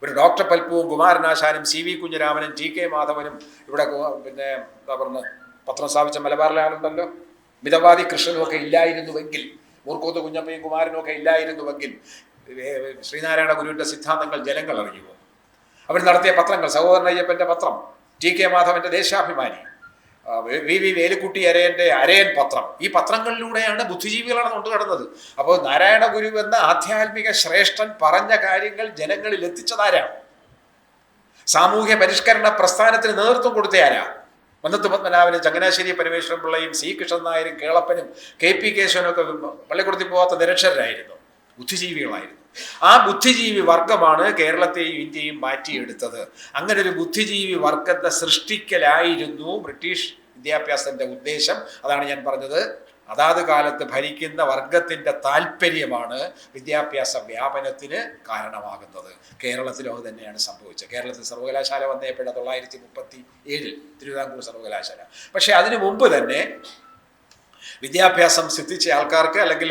ഒരു ഡോക്ടർ പൽപ്പുവും കുമാരനാശാനും CV കുഞ്ഞിരാമനും TK മാധവനും ഇവിടെ പിന്നെ എന്താ പറഞ്ഞ പത്രം സ്ഥാപിച്ച മലബാറിലാണുണ്ടല്ലോ, മിതവാദി കൃഷ്ണനും ഒക്കെ ഇല്ലായിരുന്നുവെങ്കിൽ, മൂർക്കോത്ത് കുഞ്ഞമ്മയും കുമാരനും ഒക്കെ ഇല്ലായിരുന്നുവെങ്കിൽ ശ്രീനാരായണ ഗുരുവിൻ്റെ സിദ്ധാന്തങ്ങൾ ജനങ്ങൾ അറിയുമോ? അവർ നടത്തിയ പത്രങ്ങൾ, സഹോദരൻ അയ്യപ്പൻ്റെ പത്രം, TK മാധവൻ്റെ ദേശാഭിമാനി, VV വേലുക്കുട്ടി അരയൻ്റെ അരയൻ പത്രം, ഈ പത്രങ്ങളിലൂടെയാണ് ബുദ്ധിജീവികളാണ് കൊണ്ടുകടന്നത്. അപ്പോൾ നാരായണ ഗുരു എന്ന ആധ്യാത്മിക ശ്രേഷ്ഠൻ പറഞ്ഞ കാര്യങ്ങൾ ജനങ്ങളിൽ എത്തിച്ചതാരാണ്? സാമൂഹ്യ പരിഷ്കരണ പ്രസ്ഥാനത്തിന് നേതൃത്വം കൊടുത്തയാരാ? മന്നത്ത് പത്മനാഭനും ചങ്ങനാശ്ശേരി പരമേശ്വരൻ പിള്ളയും C കൃഷ്ണൻ നായരും കേളപ്പനും KP കേശവനൊക്കെ പള്ളിക്കൂടത്തിൽ പോകാത്ത നിരക്ഷരായിരുന്നു, ബുദ്ധിജീവികളായിരുന്നു. ആ ബുദ്ധിജീവി വർഗമാണ് കേരളത്തെയും ഇന്ത്യയും മാറ്റിയെടുത്തത്. അങ്ങനെ ഒരു ബുദ്ധിജീവി വർഗത്തെ സൃഷ്ടിക്കലായിരുന്നു ബ്രിട്ടീഷ് വിദ്യാഭ്യാസത്തിൻ്റെ ഉദ്ദേശം. അതാണ് ഞാൻ പറഞ്ഞത്, അതാത് കാലത്ത് ഭരിക്കുന്ന വർഗത്തിൻ്റെ താല്പര്യമാണ് വിദ്യാഭ്യാസ വ്യാപനത്തിന് കാരണമാകുന്നത്. കേരളത്തിലും അത് തന്നെയാണ് സംഭവിച്ചത്. കേരളത്തിൽ സർവകലാശാല വന്നപ്പോഴാണ് 937 തിരുവിതാംകൂർ സർവകലാശാല. പക്ഷേ അതിനു മുമ്പ് തന്നെ വിദ്യാഭ്യാസം സിദ്ധിച്ച ആൾക്കാർക്ക്, അല്ലെങ്കിൽ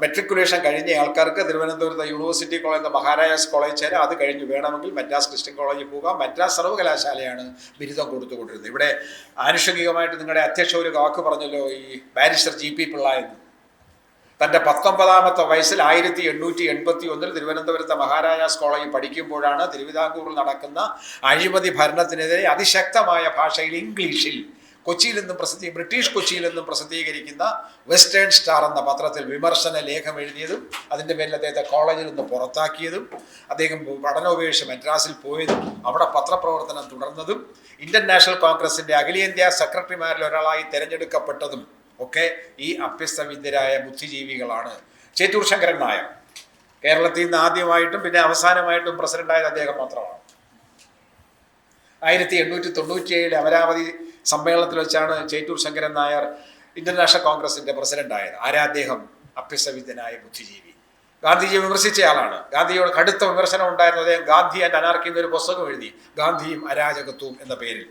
മെട്രിക്കുലേഷൻ കഴിഞ്ഞ ആൾക്കാർക്ക് തിരുവനന്തപുരത്തെ യൂണിവേഴ്സിറ്റി കോളേജ്, മഹാരാജാസ് കോളേജ് ചേരാം. അത് കഴിഞ്ഞ് വേണമെങ്കിൽ മദ്രാസ് ക്രിസ്ത്യൻ കോളേജിൽ പോകാം. മദ്രാസ് സർവകലാശാലയാണ് ബിരുദം കൊടുത്തുകൊണ്ടിരുന്നത്. ഇവിടെ ആനുഷംഗികമായിട്ട് നിങ്ങളുടെ അധ്യക്ഷ ഒരു വാക്ക് പറഞ്ഞല്ലോ, ഈ ബാരിസ്റ്റർ GP പിള്ള എന്ന്. തൻ്റെ 19ാമത്തെ വയസ്സിൽ 1881 തിരുവനന്തപുരത്തെ മഹാരാജാസ് കോളേജിൽ പഠിക്കുമ്പോഴാണ് തിരുവിതാംകൂറിൽ നടക്കുന്ന അഴിമതി ഭരണത്തിനെതിരെ അതിശക്തമായ ഭാഷയിൽ ഇംഗ്ലീഷിൽ കൊച്ചിയിൽ നിന്നും ബ്രിട്ടീഷ് കൊച്ചിയിൽ നിന്നും പ്രസിദ്ധീകരിക്കുന്ന വെസ്റ്റേൺ സ്റ്റാർ എന്ന പത്രത്തിൽ വിമർശന ലേഖം എഴുതിയതും അതിൻ്റെ പേരിൽ അദ്ദേഹത്തെ കോളേജിൽ നിന്ന് പുറത്താക്കിയതും അദ്ദേഹം പഠനോപേക്ഷിച്ച് മദ്രാസിൽ പോയതും അവിടെ പത്രപ്രവർത്തനം തുടർന്നതും ഇന്ത്യൻ നാഷണൽ കോൺഗ്രസിൻ്റെ അഖിലേന്ത്യാ സെക്രട്ടറിമാരിൽ ഒരാളായി തിരഞ്ഞെടുക്കപ്പെട്ടതും ഒക്കെ ഈ അഭ്യസ്തവിദ്യരായ ബുദ്ധിജീവികളാണ്. ചേറ്റൂർ ശങ്കരൻ നായർ കേരളത്തിൽ നിന്ന് ആദ്യമായിട്ടും പിന്നെ അവസാനമായിട്ടും പ്രസിഡന്റായത് അദ്ദേഹം മാത്രമാണ്. 1897 അമരാവതി സമ്മേളനത്തിൽ വെച്ചാണ് ചേറ്റൂർ ശങ്കരൻ നായർ ഇന്ത്യൻ നാഷണൽ കോൺഗ്രസിന്റെ പ്രസിഡന്റായത്. ആരാ അദ്ദേഹം? അഭ്യസ്തവിദ്യനായ ബുദ്ധിജീവി. ഗാന്ധിജിയെ വിമർശിച്ചയാളാണ്. ഗാന്ധിയോട് കടുത്ത വിമർശനം ഉണ്ടായിരുന്നു. അദ്ദേഹം ഗാന്ധി ആൻഡ് അനാർക്കി എന്നൊരു പുസ്തകം എഴുതി, ഗാന്ധിയും അരാജകത്വവും എന്ന പേരിൽ.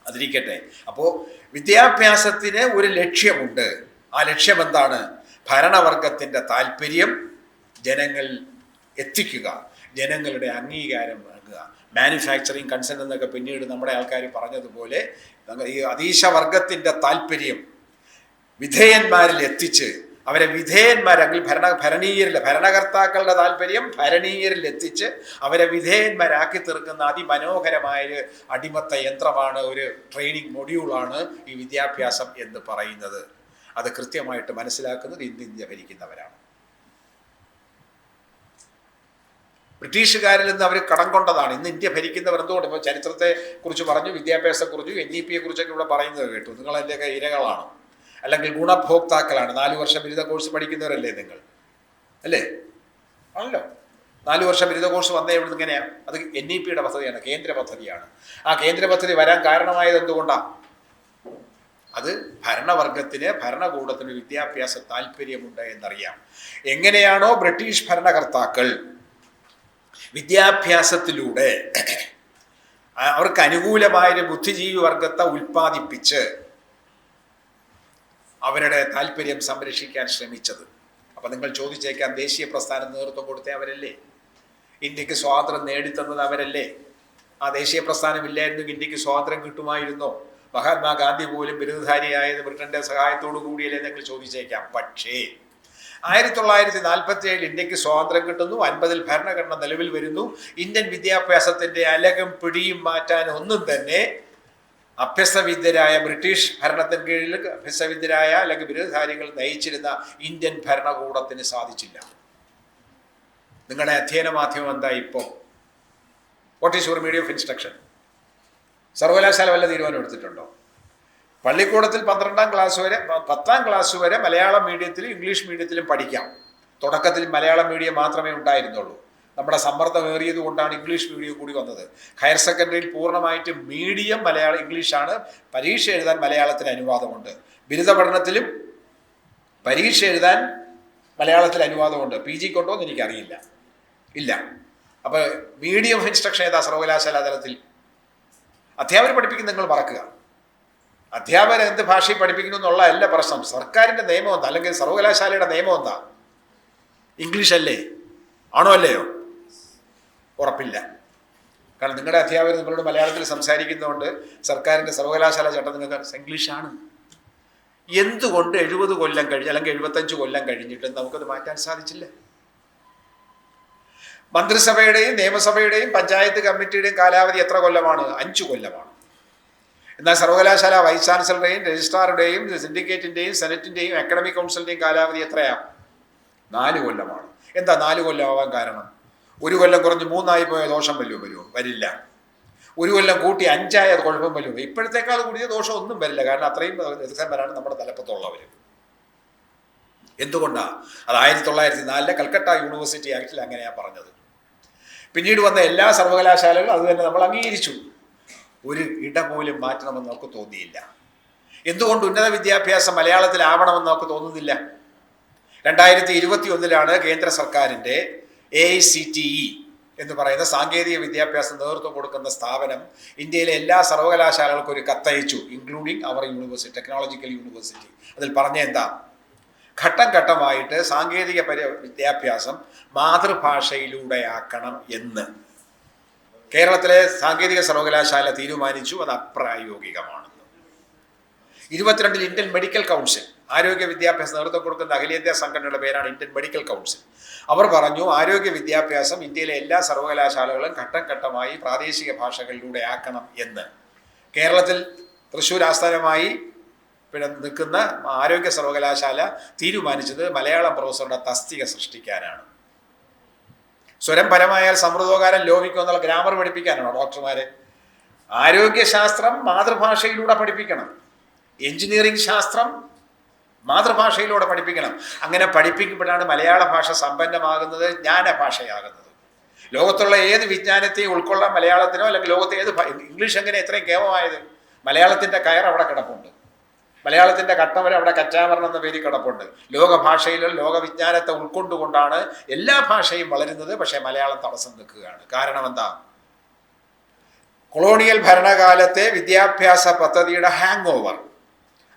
അതിരിക്കട്ടെ. അപ്പോൾ വിദ്യാഭ്യാസത്തിന് ഒരു ലക്ഷ്യമുണ്ട്. ആ ലക്ഷ്യം എന്താണ്? ഭരണവർഗത്തിൻ്റെ താല്പര്യം ജനങ്ങളിൽ എത്തിക്കുക, ജനങ്ങളുടെ അംഗീകാരം നൽകുക. മാനുഫാക്ചറിങ് കൺസെന്റ് എന്നൊക്കെ പിന്നീട് നമ്മുടെ ആൾക്കാർ പറഞ്ഞതുപോലെ ഈ അതീശവർഗത്തിൻ്റെ താല്പര്യം വിധേയന്മാരിൽ എത്തിച്ച് അവരെ വിധേയന്മാരെങ്കിൽ ഭരണകർത്താക്കളുടെ താല്പര്യം ഭരണീയരിൽ എത്തിച്ച് അവരെ വിധേയന്മാരാക്കി തീർക്കുന്ന അതിമനോഹരമായ അടിമത്ത യന്ത്രമാണ്, ഒരു ട്രെയിനിങ് മൊഡ്യൂളാണ് ഈ വിദ്യാഭ്യാസം എന്ന് പറയുന്നത്. അത് കൃത്യമായിട്ട് മനസ്സിലാക്കുന്നത് ഇന്ത്യ ഭരിക്കുന്നവരാണ്. ബ്രിട്ടീഷുകാരിൽ നിന്ന് അവർ കടം കൊണ്ടതാണ്. ഇന്ന് ഇന്ത്യ ഭരിക്കുന്നവർ എന്തുകൊണ്ട്? ഇപ്പോൾ ചരിത്രത്തെ കുറിച്ച് പറഞ്ഞു, വിദ്യാഭ്യാസത്തെക്കുറിച്ചും NEP കുറിച്ചൊക്കെ ഇവിടെ പറയുന്നത് കേട്ടു. നിങ്ങൾ അതിൻ്റെയൊക്കെ ഇരകളാണ്, അല്ലെങ്കിൽ ഗുണഭോക്താക്കളാണ്. 4 വർഷം ബിരുദ കോഴ്സ് പഠിക്കുന്നവരല്ലേ നിങ്ങൾ? അല്ലേ? ആണല്ലോ. 4 വർഷം ബിരുദ കോഴ്സ് വന്നേ ഇവിടുന്ന് ഇങ്ങനെയാണ്. അത് NEPയുടെ പദ്ധതിയാണ്, കേന്ദ്ര പദ്ധതിയാണ്. ആ കേന്ദ്ര പദ്ധതി വരാൻ കാരണമായത് എന്തുകൊണ്ടാണ്? അത് ഭരണവർഗത്തിന്, ഭരണകൂടത്തിന് വിദ്യാഭ്യാസ താല്പര്യമുണ്ട് എന്നറിയാം. എങ്ങനെയാണോ ബ്രിട്ടീഷ് ഭരണകർത്താക്കൾ വിദ്യാഭ്യാസത്തിലൂടെ അവർക്ക് അനുകൂലമായൊരു ബുദ്ധിജീവി വർഗത്തെ ഉൽപ്പാദിപ്പിച്ച് അവരുടെ താല്പര്യം സംരക്ഷിക്കാൻ ശ്രമിച്ചത്. അപ്പം നിങ്ങൾ ചോദിച്ചേക്കാം, ദേശീയ പ്രസ്ഥാനം നേതൃത്വം കൊടുത്തേ അവരല്ലേ? ഇന്ത്യക്ക് സ്വാതന്ത്ര്യം നേടിത്തന്നത് അവരല്ലേ? ആ ദേശീയ പ്രസ്ഥാനം ഇല്ലായിരുന്നെങ്കിൽ ഇന്ത്യക്ക് സ്വാതന്ത്ര്യം കിട്ടുമായിരുന്നോ? മഹാത്മാഗാന്ധി പോലും ബിരുദധാരിയായത് ബ്രിട്ടന്റെ സഹായത്തോടു കൂടിയല്ലേ നിങ്ങൾ ചോദിച്ചേക്കാം. പക്ഷേ 1947 ഇന്ത്യക്ക് സ്വാതന്ത്ര്യം കിട്ടുന്നു, 50-ൽ ഭരണഘടന നിലവിൽ വരുന്നു. ഇന്ത്യൻ വിദ്യാഭ്യാസത്തിന്റെ അലകും പിടിയും മാറ്റാൻ ഒന്നും തന്നെ അഭ്യസ്തവിദ്യരായ ബ്രിട്ടീഷ് ഭരണത്തിന് കീഴിൽ അഭ്യസ്തവിദ്യരായ അല്ലെങ്കിൽ ബിരുദധാരികൾ നയിച്ചിരുന്ന ഇന്ത്യൻ ഭരണകൂടത്തിന് സാധിച്ചില്ല. നിങ്ങളുടെ അധ്യയന മാധ്യമം എന്താ ഇപ്പോൾ? What is your medium of instruction? സർവകലാശാല വല്ല തീരുമാനം എടുത്തിട്ടുണ്ടോ? പള്ളിക്കൂടത്തിൽ 12ാം ക്ലാസ് വരെ 10ാം ക്ലാസ് വരെ മലയാളം മീഡിയത്തിലും ഇംഗ്ലീഷ് മീഡിയത്തിലും പഠിക്കാം. തുടക്കത്തിൽ മലയാളം മീഡിയം മാത്രമേ ഉണ്ടായിരുന്നുള്ളൂ. നമ്മുടെ സമ്മർദ്ദമേറിയത് കൊണ്ടാണ് ഇംഗ്ലീഷ് മീഡിയം കൂടി വന്നത്. ഹയർ സെക്കൻഡറിയിൽ പൂർണ്ണമായിട്ട് മീഡിയം മലയാളം ഇംഗ്ലീഷാണ്. പരീക്ഷ എഴുതാൻ മലയാളത്തിന് അനുവാദമുണ്ട്. ബിരുദ പഠനത്തിലും പരീക്ഷ എഴുതാൻ മലയാളത്തിൽ അനുവാദമുണ്ട്. PG കൊണ്ടോ എന്ന് എനിക്കറിയില്ല, ഇല്ല. അപ്പോൾ മീഡിയം ഓഫ് ഇൻസ്ട്രക്ഷൻ ഏതാ സർവകലാശാല തലത്തിൽ? അധ്യാപകർ പഠിപ്പിക്കുന്ന നിങ്ങൾ മറക്കുക. അധ്യാപകർ എന്ത് ഭാഷയിൽ പഠിപ്പിക്കുന്നു എന്നുള്ളതല്ല പ്രശ്നം. സർക്കാരിൻ്റെ നിയമം എന്താ, അല്ലെങ്കിൽ സർവകലാശാലയുടെ നിയമം എന്താ? ഇംഗ്ലീഷ് അല്ലേ? ആണോ അല്ലയോ? ഉറപ്പില്ല. കാരണം നിങ്ങളുടെ അധ്യാപകർ നിങ്ങളോട് മലയാളത്തിൽ സംസാരിക്കുന്നതുകൊണ്ട് സർക്കാരിൻ്റെ സർവകലാശാല ചട്ടം നിങ്ങൾക്ക് ഇംഗ്ലീഷാണ്. എന്തുകൊണ്ട് 70 കൊല്ലം കഴിഞ്ഞ് അല്ലെങ്കിൽ 75 കൊല്ലം കഴിഞ്ഞിട്ട് നമുക്കത് മാറ്റാൻ സാധിച്ചില്ല? മന്ത്രിസഭയുടെയും നിയമസഭയുടെയും പഞ്ചായത്ത് കമ്മിറ്റിയുടെയും കാലാവധി എത്ര കൊല്ലമാണ്? 5 കൊല്ലമാണ്. എന്നാൽ സർവകലാശാല വൈസ് ചാൻസലറുടെയും രജിസ്ട്രാറുടെയും സിൻഡിക്കേറ്റിൻ്റെയും സെനറ്റിൻ്റെയും അക്കാഡമിക് കൗൺസിലിൻ്റെയും കാലാവധി എത്രയാണ്? 4 കൊല്ലമാണ്. എന്താ 4 കൊല്ലം ആവാൻ കാരണം? 1 കൊല്ലം കുറഞ്ഞ് 3 പോയ ദോഷം വരുമോ? വരില്ല. 1 കൊല്ലം കൂട്ടി 5 ആയ കുഴപ്പം വരുമോ? ഇപ്പോഴത്തേക്കാൾ കൂടിയ ദോഷം ഒന്നും വരില്ല. കാരണം അത്രയും വിദഗ്ധന്മാരാണ് നമ്മുടെ തലപ്പത്തുള്ളവർ. എന്തുകൊണ്ടാണ്? അത് 1904 കൽക്കട്ട യൂണിവേഴ്സിറ്റി ആക്ടിൽ അങ്ങനെയാണ് പറഞ്ഞത്. പിന്നീട് വന്ന എല്ലാ സർവകലാശാലകളും അത് തന്നെ നമ്മൾ അംഗീകരിച്ചു. ഒരു ഇട പോലും മാറ്റണമെന്ന് നമുക്ക് തോന്നിയില്ല. എന്തുകൊണ്ട് ഉന്നത വിദ്യാഭ്യാസം മലയാളത്തിലാവണമെന്ന് നമുക്ക് തോന്നുന്നില്ല? 2021 കേന്ദ്ര സർക്കാരിൻ്റെ AICTE എന്ന് പറയുന്ന സാങ്കേതിക വിദ്യാഭ്യാസ നേതൃത്വം കൊടുക്കുന്ന സ്ഥാപനം ഇന്ത്യയിലെ എല്ലാ സർവകലാശാലകൾക്കും ഒരു കത്തയച്ചു, ഇൻക്ലൂഡിങ് അവർ യൂണിവേഴ്സിറ്റി, ടെക്നോളജിക്കൽ യൂണിവേഴ്സിറ്റി. അതിൽ പറഞ്ഞ എന്താ? ഘട്ടം ഘട്ടമായിട്ട് സാങ്കേതിക വിദ്യാഭ്യാസം മാതൃഭാഷയിലൂടെയാക്കണം എന്ന് കേരളത്തിലെ സാങ്കേതിക സർവകലാശാല തീരുമാനിച്ചു. അത് അപ്രായോഗികമാണെന്ന്. 22 ഇന്ത്യൻ മെഡിക്കൽ കൗൺസിൽ, ആരോഗ്യ വിദ്യാഭ്യാസ നേതൃത്വം കൊടുക്കുന്ന അഖിലേന്ത്യാ സംഘടനയുടെ പേരാണ് ഇന്ത്യൻ മെഡിക്കൽ കൗൺസിൽ. അവർ പറഞ്ഞു ആരോഗ്യ വിദ്യാഭ്യാസം ഇന്ത്യയിലെ എല്ലാ സർവകലാശാലകളും ഘട്ടം ഘട്ടമായി പ്രാദേശിക ഭാഷകളിലൂടെ ആക്കണം എന്ന്. കേരളത്തിൽ തൃശ്ശൂർ ആസ്ഥാനമായി പിന്നെ നിൽക്കുന്ന ആരോഗ്യ സർവകലാശാല തീരുമാനിച്ചത് മലയാളം പ്രൊഫസറുടെ തസ്തിക സൃഷ്ടിക്കാനാണ്. സ്വരം പരമായാൽ സമൃദ്ധോകാരം ലോപിക്കും എന്നുള്ള ഗ്രാമർ പഠിപ്പിക്കാനാണോ ഡോക്ടർമാരെ? ആരോഗ്യശാസ്ത്രം മാതൃഭാഷയിലൂടെ പഠിപ്പിക്കണം. എഞ്ചിനീയറിംഗ് ശാസ്ത്രം മാതൃഭാഷയിലൂടെ പഠിപ്പിക്കണം. അങ്ങനെ പഠിപ്പിക്കുമ്പോഴാണ് മലയാള ഭാഷ സമ്പന്നമാകുന്നത്, ജ്ഞാനഭാഷയാകുന്നത്. ലോകത്തുള്ള ഏത് വിജ്ഞാനത്തെയും ഉൾക്കൊള്ളാൻ മലയാളത്തിനോ, അല്ലെങ്കിൽ ലോകത്തെ ഏത് ഇംഗ്ലീഷ് എങ്ങനെ ഇത്രയും കേവമായത്? മലയാളത്തിൻ്റെ കയർ അവിടെ കിടപ്പുണ്ട്, മലയാളത്തിൻ്റെ കട്ടവര അവിടെ കച്ചാമരണം എന്ന പേരിൽ കിടപ്പുണ്ട്. ലോകഭാഷയിലും ലോകവിജ്ഞാനത്തെ ഉൾക്കൊണ്ടുകൊണ്ടാണ് എല്ലാ ഭാഷയും വളരുന്നത്. പക്ഷേ മലയാളം തടസ്സം നിൽക്കുകയാണ്. കാരണം എന്താ? കൊളോണിയൽ ഭരണകാലത്തെ വിദ്യാഭ്യാസ പദ്ധതിയുടെ ഹാങ് ഓവർ,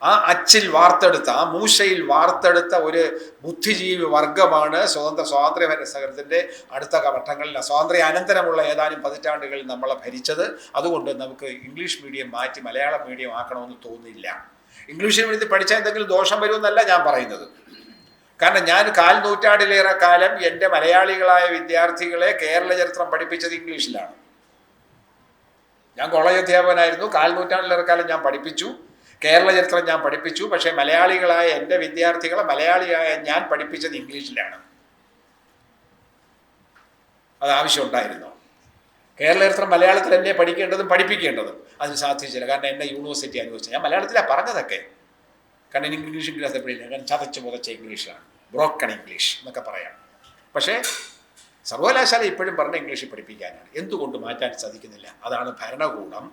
ആ അച്ചിൽ വാർത്തെടുത്ത, ആ മൂശയിൽ വാർത്തെടുത്ത ഒരു ബുദ്ധിജീവി വർഗമാണ് സ്വാതന്ത്ര്യ ഭരണത്തിൻ്റെ അടുത്ത ഘട്ടങ്ങളിൽ, സ്വാതന്ത്ര്യ അനന്തരമുള്ള ഏതാനും പതിറ്റാണ്ടുകളിൽ നമ്മളെ ഭരിച്ചത്. അതുകൊണ്ട് നമുക്ക് ഇംഗ്ലീഷ് മീഡിയം മാറ്റി മലയാളം മീഡിയം ആക്കണമെന്ന് തോന്നില്ല. ഇംഗ്ലീഷ് മീഡിയത്തിൽ പഠിച്ചാൽ എന്തെങ്കിലും ദോഷം വരുമെന്നല്ല ഞാൻ പറയുന്നത്. കാരണം ഞാൻ 4 നൂറ്റാണ്ടിലേറെ കാലം എൻ്റെ മലയാളികളായ വിദ്യാർത്ഥികളെ കേരള ചരിത്രം പഠിപ്പിച്ചത് ഇംഗ്ലീഷിലാണ്. ഞാൻ കോളേജ് അധ്യാപകനായിരുന്നു. 4 നൂറ്റാണ്ടിലേറെ കാലം ഞാൻ പഠിപ്പിച്ചു, കേരള ചരിത്രം ഞാൻ പഠിപ്പിച്ചു. പക്ഷേ മലയാളികളായ എൻ്റെ വിദ്യാർത്ഥികളെ മലയാളിയായ ഞാൻ പഠിപ്പിച്ചത് ഇംഗ്ലീഷിലാണ്. അത് ആവശ്യമുണ്ടായിരുന്നോ? കേരള ചരിത്രം മലയാളത്തിൽ എന്നെ പഠിക്കേണ്ടതും പഠിപ്പിക്കേണ്ടതും അതിന് സാധിച്ചില്ല. കാരണം എന്നെ യൂണിവേഴ്സിറ്റി അനുവദിച്ചു. ഞാൻ മലയാളത്തിലാണ് പറഞ്ഞതൊക്കെ. കാരണം ഇംഗ്ലീഷ് എപ്പോഴില്ല, കാരണം ചതച്ച് പുതച്ച ഇംഗ്ലീഷാണ്, ബ്രോക്കൺ ഇംഗ്ലീഷ് എന്നൊക്കെ പറയാം. പക്ഷേ സർവകലാശാല ഇപ്പോഴും പറഞ്ഞ ഇംഗ്ലീഷിൽ പഠിപ്പിക്കാനാണ്. എന്തുകൊണ്ട് മാറ്റാൻ സാധിക്കുന്നില്ല? അതാണ് ഭരണകൂടം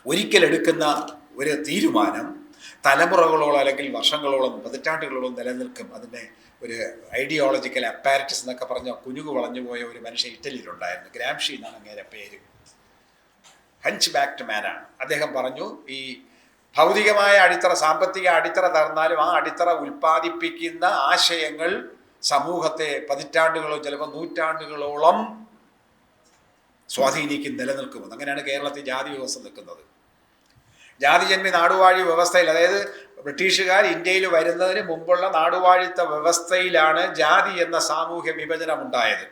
ഒരിക്കലെടുക്കുന്ന ഒരു തീരുമാനം തലമുറകളോളം അല്ലെങ്കിൽ വർഷങ്ങളോളം പതിറ്റാണ്ടുകളോളം നിലനിൽക്കും. അതിൻ്റെ ഒരു ഐഡിയോളജിക്കൽ അപ്പാരറ്റസ് എന്നൊക്കെ പറഞ്ഞ കുനുകു വളഞ്ഞു പോയ ഒരു മനുഷ്യൻ ഇറ്റലിയിലുണ്ടായിരുന്നു. ഗ്രാംഷി എന്നാണ് അങ്ങേരെ പേര്. ഹഞ്ച് ബാക്ക്ഡ് മാനാണ്. അദ്ദേഹം പറഞ്ഞു, ഈ ഭൗതികമായ അടിത്തറ, സാമ്പത്തിക അടിത്തറ തകർന്നാലും ആ അടിത്തറ ഉൽപ്പാദിപ്പിക്കുന്ന ആശയങ്ങൾ സമൂഹത്തെ പതിറ്റാണ്ടുകളോ ചിലപ്പോൾ നൂറ്റാണ്ടുകളോളം സ്വാധീനിക്കും, നിലനിൽക്കുമെന്ന്. അങ്ങനെയാണ് കേരളത്തിൽ ജാതി വ്യവസ്ഥ നിൽക്കുന്നത്. ജാതിജന്മി നാടുവാഴി വ്യവസ്ഥയിൽ, അതായത് ബ്രിട്ടീഷുകാർ ഇന്ത്യയിൽ വരുന്നതിന് മുമ്പുള്ള നാടുവാഴിത്ത വ്യവസ്ഥയിലാണ് ജാതി എന്ന സാമൂഹ്യ വിഭജനം ഉണ്ടായത്.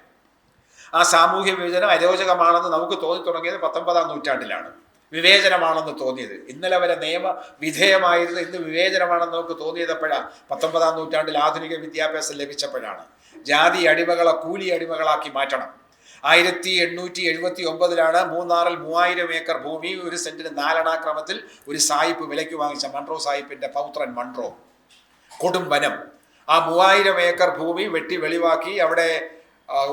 ആ സാമൂഹ്യ വിഭജനം അരോചകമാണെന്ന് നമുക്ക് തോന്നി തുടങ്ങിയത് 19-ാം നൂറ്റാണ്ടിലാണ്. വിവേചനമാണെന്ന് തോന്നിയത്. ഇന്നലെ വരെ നിയമ വിധേയമായിരുന്നു, ഇന്ന് വിവേചനമാണെന്ന് നമുക്ക് തോന്നിയതപ്പോഴാണ് 19-ാം നൂറ്റാണ്ടിൽ ആധുനിക വിദ്യാഭ്യാസം ലഭിച്ചപ്പോഴാണ്. ജാതി അടിമകളെ കൂലി അടിമകളാക്കി മാറ്റണം. 1879 മൂന്നാറിൽ 3000 ഏക്കർ ഭൂമി, 1 സെന്റിന് 4 അണ ക്രമത്തിൽ ഒരു സായിപ്പ് വിലയ്ക്ക് വാങ്ങിച്ച മൺട്രോ സായിപ്പിന്റെ പൗത്രൻ മൺട്രോ. കൊടുംവനം. ആ 3000 ഏക്കർ ഭൂമി വെട്ടി വെളിവാക്കി അവിടെ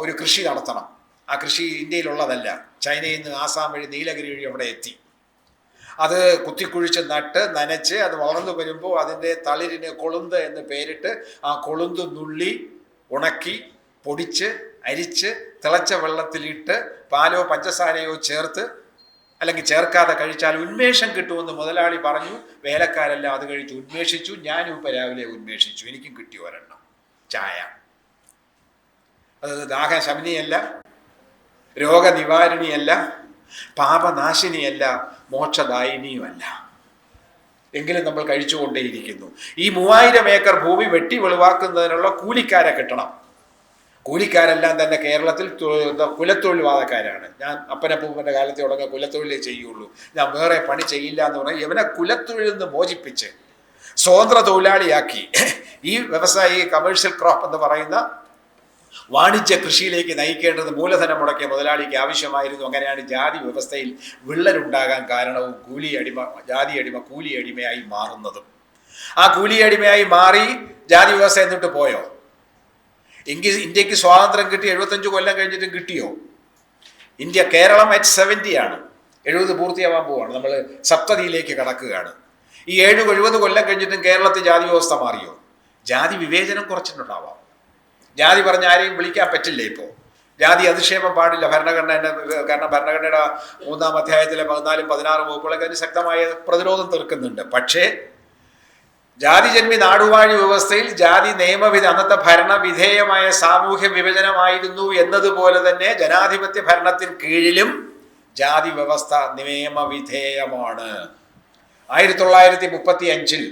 ഒരു കൃഷി നടത്തണം. ആ കൃഷി ഇന്ത്യയിലുള്ളതല്ല, ചൈനയിൽ നിന്ന് ആസാം വഴി നീലഗിരി വഴി അവിടെ എത്തി. അത് കുത്തിക്കുഴിച്ച് നട്ട് നനച്ച് അത് വളർന്നു വരുമ്പോൾ അതിൻ്റെ തളിരിന് കൊളുന്ത് എന്ന് പേരിട്ട് ആ കൊളുന്ത് നുള്ളി ഉണക്കി പൊടിച്ച് അരിച്ച് തിളച്ച വെള്ളത്തിലിട്ട് പാലോ പഞ്ചസാരയോ ചേർത്ത് അല്ലെങ്കിൽ ചേർക്കാതെ കഴിച്ചാൽ ഉന്മേഷം കിട്ടുമെന്ന് മുതലാളി പറഞ്ഞു. വേലക്കാരെല്ലാം അത് കഴിച്ച് ഉന്മേഷിച്ചു. ഞാനും ഇപ്പം രാവിലെ ഉന്മേഷിച്ചു. എനിക്കും കിട്ടി ഒരെണ്ണം ചായ. അത് ദാഹശമനിയല്ല, രോഗനിവാരണിയല്ല, പാപനാശിനിയല്ല, മോക്ഷദായിനിയുമല്ല. എങ്കിലും നമ്മൾ കഴിച്ചുകൊണ്ടേയിരിക്കുന്നു. ഈ 3000 ഏക്കർ ഭൂമി വെട്ടി വെളിവാക്കുന്നതിനുള്ള കൂലിക്കാരെ കിട്ടണം. കൂലിക്കാരെല്ലാം തന്നെ കേരളത്തിൽ കുലത്തൊഴിൽവാദക്കാരാണ്. ഞാൻ അപ്പനപ്പൂപ്പൻ്റെ കാലത്ത് തുടങ്ങിയ കുലത്തൊഴിലേ ചെയ്യുള്ളൂ, ഞാൻ വേറെ പണി ചെയ്യില്ല എന്ന് പറഞ്ഞാൽ ഇവനെ കുലത്തൊഴിൽ നിന്ന് മോചിപ്പിച്ച് സ്വതന്ത്ര തൊഴിലാളിയാക്കി ഈ വ്യവസായി കമേഴ്ഷ്യൽ ക്രോപ്പ് എന്ന് പറയുന്ന വാണിജ്യ കൃഷിയിലേക്ക് നയിക്കേണ്ടത് മൂലധനം മുടക്കിയ മുതലാളിക്ക് ആവശ്യമായിരുന്നു. അങ്ങനെയാണ് ജാതി വ്യവസ്ഥയിൽ വിള്ളലുണ്ടാകാൻ കാരണവും ജാതി അടിമ കൂലി അടിമയായി മാറുന്നതും. ആ കൂലി അടിമയായി മാറി ജാതി വ്യവസ്ഥ എന്നിട്ട് പോയോ? ഇന്ത്യക്ക് സ്വാതന്ത്ര്യം കിട്ടി 75 കൊല്ലം കഴിഞ്ഞിട്ടും കിട്ടിയോ? കേരളം at 70 ആണ്, 70 പൂർത്തിയാവാൻ പോവാണ്. നമ്മൾ സപ്തതിയിലേക്ക് കടക്കുകയാണ്. ഈ 70 കൊല്ലം കഴിഞ്ഞിട്ടും കേരളത്തിൽ ജാതി വ്യവസ്ഥ മാറിയോ? ജാതി വിവേചനം കുറച്ചിട്ടുണ്ടാവാം. ജാതി പറഞ്ഞ ആരെയും വിളിക്കാൻ പറ്റില്ല. ഇപ്പോൾ ജാതി അധിക്ഷേപം പാടില്ല. കാരണം ഭരണഘടനയുടെ 3-ാം അധ്യായത്തിലെ 14, 16 വകുപ്പുകളൊക്കെ അതിന് ശക്തമായ പ്രതിരോധം തീർക്കുന്നുണ്ട്. പക്ഷേ ജാതിജന്മി നാടുവാഴി വ്യവസ്ഥയിൽ ജാതി അന്നത്തെ ഭരണവിധേയമായ സാമൂഹ്യ വിഭജനമായിരുന്നു എന്നതുപോലെ തന്നെ ജനാധിപത്യ ഭരണത്തിന് കീഴിലും ജാതി വ്യവസ്ഥ നിയമവിധേയമാണ്. 1935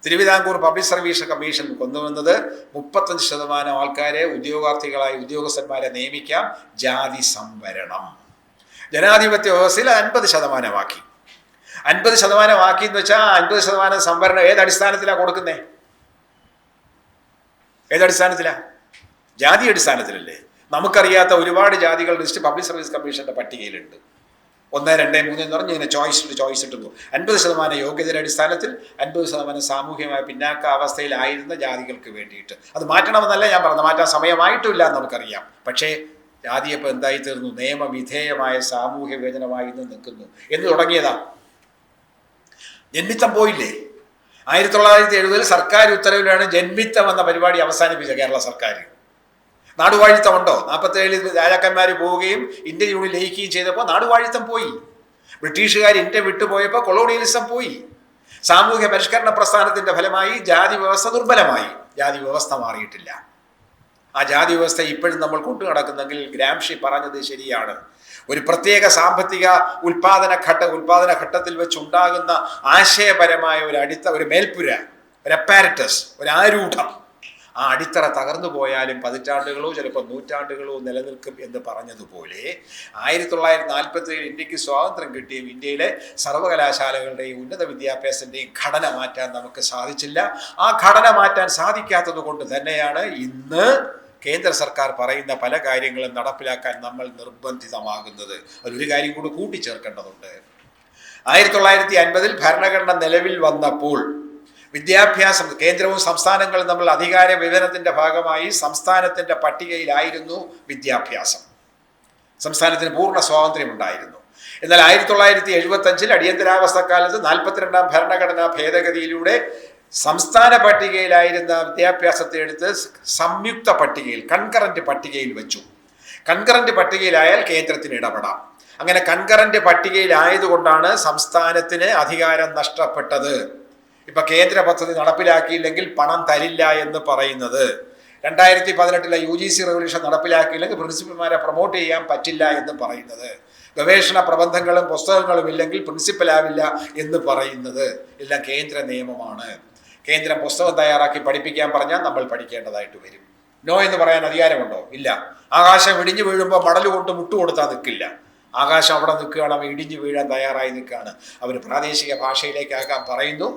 തിരുവിതാംകൂർ പബ്ലിക് സർവീസ് കമ്മീഷൻ കൊണ്ടുവന്നത് 35% ആൾക്കാരെ ഉദ്യോഗസ്ഥന്മാരെ നിയമിക്കാം, ജാതി സംവരണം. ജനാധിപത്യ വ്യവസ്ഥയിൽ 50% 50% ആക്കി എന്ന് വെച്ചാൽ 50% സംവരണം ഏതടിസ്ഥാനത്തിലാണ് കൊടുക്കുന്നേ? ഏതടിസ്ഥാനത്തിലാണ്? ജാതി അടിസ്ഥാനത്തിലല്ലേ? നമുക്കറിയാത്ത ഒരുപാട് ജാതികൾ ലിസ്റ്റ് പബ്ലിക് സർവീസ് കമ്മീഷന്റെ പട്ടികയിലുണ്ട്. 1, 2, 3 എന്ന് പറഞ്ഞ് ഇങ്ങനെ ചോയ്സ് ഇട്ടുന്നു. 50% യോഗ്യതയുടെ അടിസ്ഥാനത്തിൽ 50% സാമൂഹികമായ പിന്നാക്ക അവസ്ഥയിലായിരുന്ന ജാതികൾക്ക് വേണ്ടിയിട്ട്. അത് മാറ്റണമെന്നല്ല ഞാൻ പറഞ്ഞത്, മാറ്റാൻ സമയമായിട്ടില്ല എന്ന് നമുക്കറിയാം. പക്ഷേ ജാതിയപ്പോൾ എന്തായി തീർന്നു? നിയമവിധേയമായ സാമൂഹ്യ വിവേചനമായി ഇന്ന് നിൽക്കുന്നു എന്ന് തുടങ്ങിയതാ. ജന്മിത്തം പോയില്ലേ? 1970 സർക്കാർ ഉത്തരവിലാണ് ജന്മിത്തം എന്ന പരിപാടി അവസാനിപ്പിച്ച കേരള സർക്കാർ. നാടുവാഴിത്തമുണ്ടോ? 47 രാജാക്കന്മാർ പോവുകയും ഇന്ത്യ യൂണിയൻ ലയിക്കുകയും ചെയ്തപ്പോൾ നാടുവാഴിത്തം പോയി. ബ്രിട്ടീഷുകാർ ഇന്ത്യ വിട്ടുപോയപ്പോൾ കൊളോണിയലിസം പോയി. സാമൂഹ്യ പരിഷ്കരണ പ്രസ്ഥാനത്തിന്റെ ഫലമായി ജാതി വ്യവസ്ഥ ദുർബലമായി. ജാതി വ്യവസ്ഥ മാറിയിട്ടില്ല. ആ ജാതി വ്യവസ്ഥ ഇപ്പോഴും നമ്മൾ കൊണ്ടു നടക്കുന്നെങ്കിൽ ഗ്രാംഷി പറഞ്ഞത് ശരിയാണ്. ഒരു പ്രത്യേക സാമ്പത്തിക ഉൽപാദന ഘട്ടത്തിൽ വെച്ചുണ്ടാകുന്ന ആശയപരമായ ഒരു മേൽപ്പുര, ഒരു അപ്പാരറ്റസ്, ഒരു ആരൂഢം, ആ അടിത്തറ തകർന്നു പോയാലും പതിറ്റാണ്ടുകളോ ചിലപ്പോൾ നൂറ്റാണ്ടുകളോ നിലനിൽക്കും എന്ന് പറഞ്ഞതുപോലെ 1947 ഇന്ത്യക്ക് സ്വാതന്ത്ര്യം കിട്ടിയും ഇന്ത്യയിലെ സർവകലാശാലകളുടെയും ഉന്നത വിദ്യാഭ്യാസത്തിൻ്റെയും ഘടന മാറ്റാൻ നമുക്ക് സാധിച്ചില്ല. ആ ഘടന മാറ്റാൻ സാധിക്കാത്തത് കൊണ്ട് തന്നെയാണ് ഇന്ന് കേന്ദ്ര സർക്കാർ പറയുന്ന പല കാര്യങ്ങളും നടപ്പിലാക്കാൻ നമ്മൾ നിർബന്ധിതമാകുന്നത്. അതിലൊരു കാര്യം കൂടി കൂട്ടിച്ചേർക്കേണ്ടതുണ്ട്. 1950 ഭരണഘടന നിലവിൽ വന്നപ്പോൾ വിദ്യാഭ്യാസം, കേന്ദ്രവും സംസ്ഥാനങ്ങളും തമ്മിൽ അധികാര വിഭജനത്തിന്റെ ഭാഗമായി സംസ്ഥാനത്തിന്റെ പട്ടികയിലായിരുന്നു വിദ്യാഭ്യാസം. സംസ്ഥാനത്തിന് പൂർണ്ണ സ്വാതന്ത്ര്യമുണ്ടായിരുന്നു. എന്നാൽ 1975 അടിയന്തരാവസ്ഥക്കാലത്ത് 42ാം ഭരണഘടനാ ഭേദഗതിയിലൂടെ സംസ്ഥാന പട്ടികയിലായിരുന്ന വിദ്യാഭ്യാസത്തെ എടുത്ത് സംയുക്ത പട്ടികയിൽ, കൺകറന്റ് പട്ടികയിൽ വെച്ചു. കൺകറന്റ് പട്ടികയിലായാൽ കേന്ദ്രത്തിന് ഇടപെടാം. അങ്ങനെ കൺകറന്റ് പട്ടികയിലായതുകൊണ്ടാണ് സംസ്ഥാനത്തിന് അധികാരം നഷ്ടപ്പെട്ടത്. ഇപ്പൊ കേന്ദ്ര പദ്ധതി നടപ്പിലാക്കിയില്ലെങ്കിൽ പണം തരില്ല എന്ന് പറയുന്നത്, 2018 UGC റെവല്യൂഷൻ നടപ്പിലാക്കിയില്ലെങ്കിൽ പ്രിൻസിപ്പൽമാരെ പ്രൊമോട്ട് ചെയ്യാൻ പറ്റില്ല എന്ന് പറയുന്നത്, ഗവേഷണ പ്രബന്ധങ്ങളും പുസ്തകങ്ങളും ഇല്ലെങ്കിൽ പ്രിൻസിപ്പലാവില്ല എന്ന് പറയുന്നത് എല്ലാം കേന്ദ്ര നിയമമാണ്. കേന്ദ്രം പുസ്തകം തയ്യാറാക്കി പഠിപ്പിക്കാൻ പറഞ്ഞാൽ നമ്മൾ പഠിക്കേണ്ടതായിട്ട് വരും. നോ എന്ന് പറയാൻ അധികാരമുണ്ടോ? ഇല്ല. ആകാശം ഇടിഞ്ഞു വീഴുമ്പോൾ മടൽ കൊണ്ട് മുട്ടുകൊടുത്താൽ നിൽക്കില്ല. ആകാശം അവിടെ നിൽക്കുകയാണ്, അവ ഇടിഞ്ഞു വീഴാൻ തയ്യാറായി നിൽക്കുകയാണ്. അവർ പ്രാദേശിക ഭാഷയിലേക്കാക്കാൻ പറയുന്നു.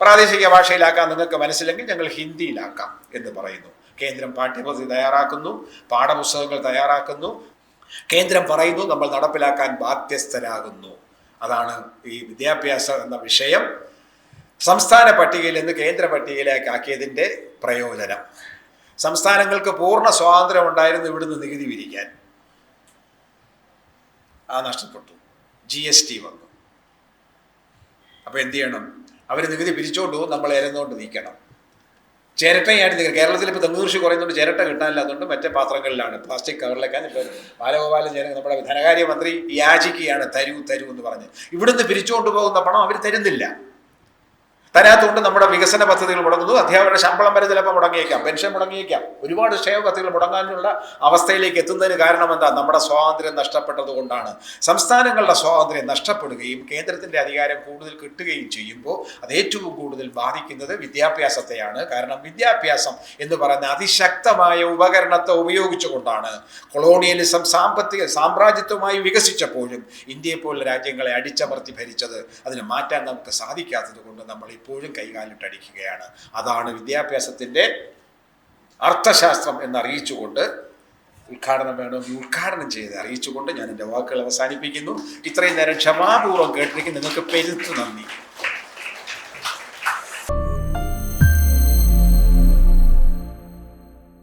പ്രാദേശിക ഭാഷയിലാക്കാൻ നിങ്ങൾക്ക് മനസ്സില്ലെങ്കിൽ ഞങ്ങൾ ഹിന്ദിയിലാക്കാം എന്ന് പറയുന്നു. കേന്ദ്രം പാഠ്യപദ്ധതി തയ്യാറാക്കുന്നു, പാഠപുസ്തകങ്ങൾ തയ്യാറാക്കുന്നു. കേന്ദ്രം പറയുന്നു, നമ്മൾ നടപ്പിലാക്കാൻ ബാധ്യസ്ഥരാകുന്നു. അതാണ് ഈ വിദ്യാഭ്യാസം എന്ന വിഷയം സംസ്ഥാന പട്ടികയിൽ നിന്ന് കേന്ദ്ര പട്ടികയിലേക്ക് ആക്കിയതിൻ്റെ പ്രയോജനം. സംസ്ഥാനങ്ങൾക്ക് പൂർണ്ണ സ്വാതന്ത്ര്യം ഉണ്ടായിരുന്നു ഇവിടുന്ന് നികുതി പിരിക്കാൻ. നഷ്ടപ്പെട്ടു. GST വന്നു. അപ്പോൾ എന്ത് ചെയ്യണം? അവർ നികുതി പിരിച്ചോണ്ടു, നമ്മൾ ഇരന്നുകൊണ്ട് നിൽക്കണം. ചിരട്ടയായിട്ട് നിൽക്കണം. കേരളത്തിൽ ഇപ്പോൾ തെങ്ങ് കൃഷി കുറയുന്നുണ്ട്, ചിരട്ട കിട്ടാനില്ലാത്തതുകൊണ്ട് മറ്റേ പാത്രങ്ങളിലാണ്, പ്ലാസ്റ്റിക് കവറിലേക്കാണ്. ഇപ്പോൾ ബാലഗോപാലൻ നമ്മുടെ ധനകാര്യമന്ത്രി യാചിക്കുകയാണ്, തരൂ എന്ന് പറഞ്ഞ്. ഇവിടുന്ന് പിരിച്ചുകൊണ്ട് പോകുന്ന പണം അവർ തരുന്നില്ല. തരാത്തുകൊണ്ട് നമ്മുടെ വികസന പദ്ധതികൾ മുടങ്ങുന്നു. അധ്യാപകരുടെ ശമ്പളം വരെ ചിലപ്പോൾ മുടങ്ങിയേക്കാം, പെൻഷൻ മുടങ്ങിയേക്കാം. ഒരുപാട് ക്ഷേമ പദ്ധതികൾ മുടങ്ങാനുള്ള അവസ്ഥയിലേക്ക് എത്തുന്നതിന് കാരണം എന്താ? നമ്മുടെ സ്വാതന്ത്ര്യം നഷ്ടപ്പെട്ടത് കൊണ്ടാണ്. സംസ്ഥാനങ്ങളുടെ സ്വാതന്ത്ര്യം നഷ്ടപ്പെടുകയും കേന്ദ്രത്തിൻ്റെ അധികാരം കൂടുതൽ കിട്ടുകയും ചെയ്യുമ്പോൾ അത് ഏറ്റവും കൂടുതൽ ബാധിക്കുന്നത് വിദ്യാഭ്യാസത്തെയാണ്. കാരണം വിദ്യാഭ്യാസം എന്ന് പറയുന്ന അതിശക്തമായ ഉപകരണത്തെ ഉപയോഗിച്ചുകൊണ്ടാണ് കൊളോണിയലിസം സാമ്രാജ്യത്വമായി വികസിച്ചപ്പോഴും ഇന്ത്യയെപ്പോലുള്ള രാജ്യങ്ങളെ അടിച്ചമർത്തി ഭരിച്ചത്. അതിന് മാറ്റാൻ നമുക്ക് സാധിക്കാത്തത് കൊണ്ട് നമ്മൾ ഇപ്പോഴും കൈകാലിട്ടടിക്കുകയാണ്. അതാണ് വിദ്യാഭ്യാസത്തിൻ്റെ അർത്ഥശാസ്ത്രം എന്നറിയിച്ചുകൊണ്ട് ഉദ്ഘാടനം ചെയ്ത് അറിയിച്ചുകൊണ്ട് ഞാൻ എൻ്റെ വാക്കുകൾ അവസാനിപ്പിക്കുന്നു. ഇത്രയും നേരം ക്ഷമാപൂർവ്വം കേട്ടിരിക്കും നിങ്ങൾക്ക് പെരുത്ത് നന്ദി.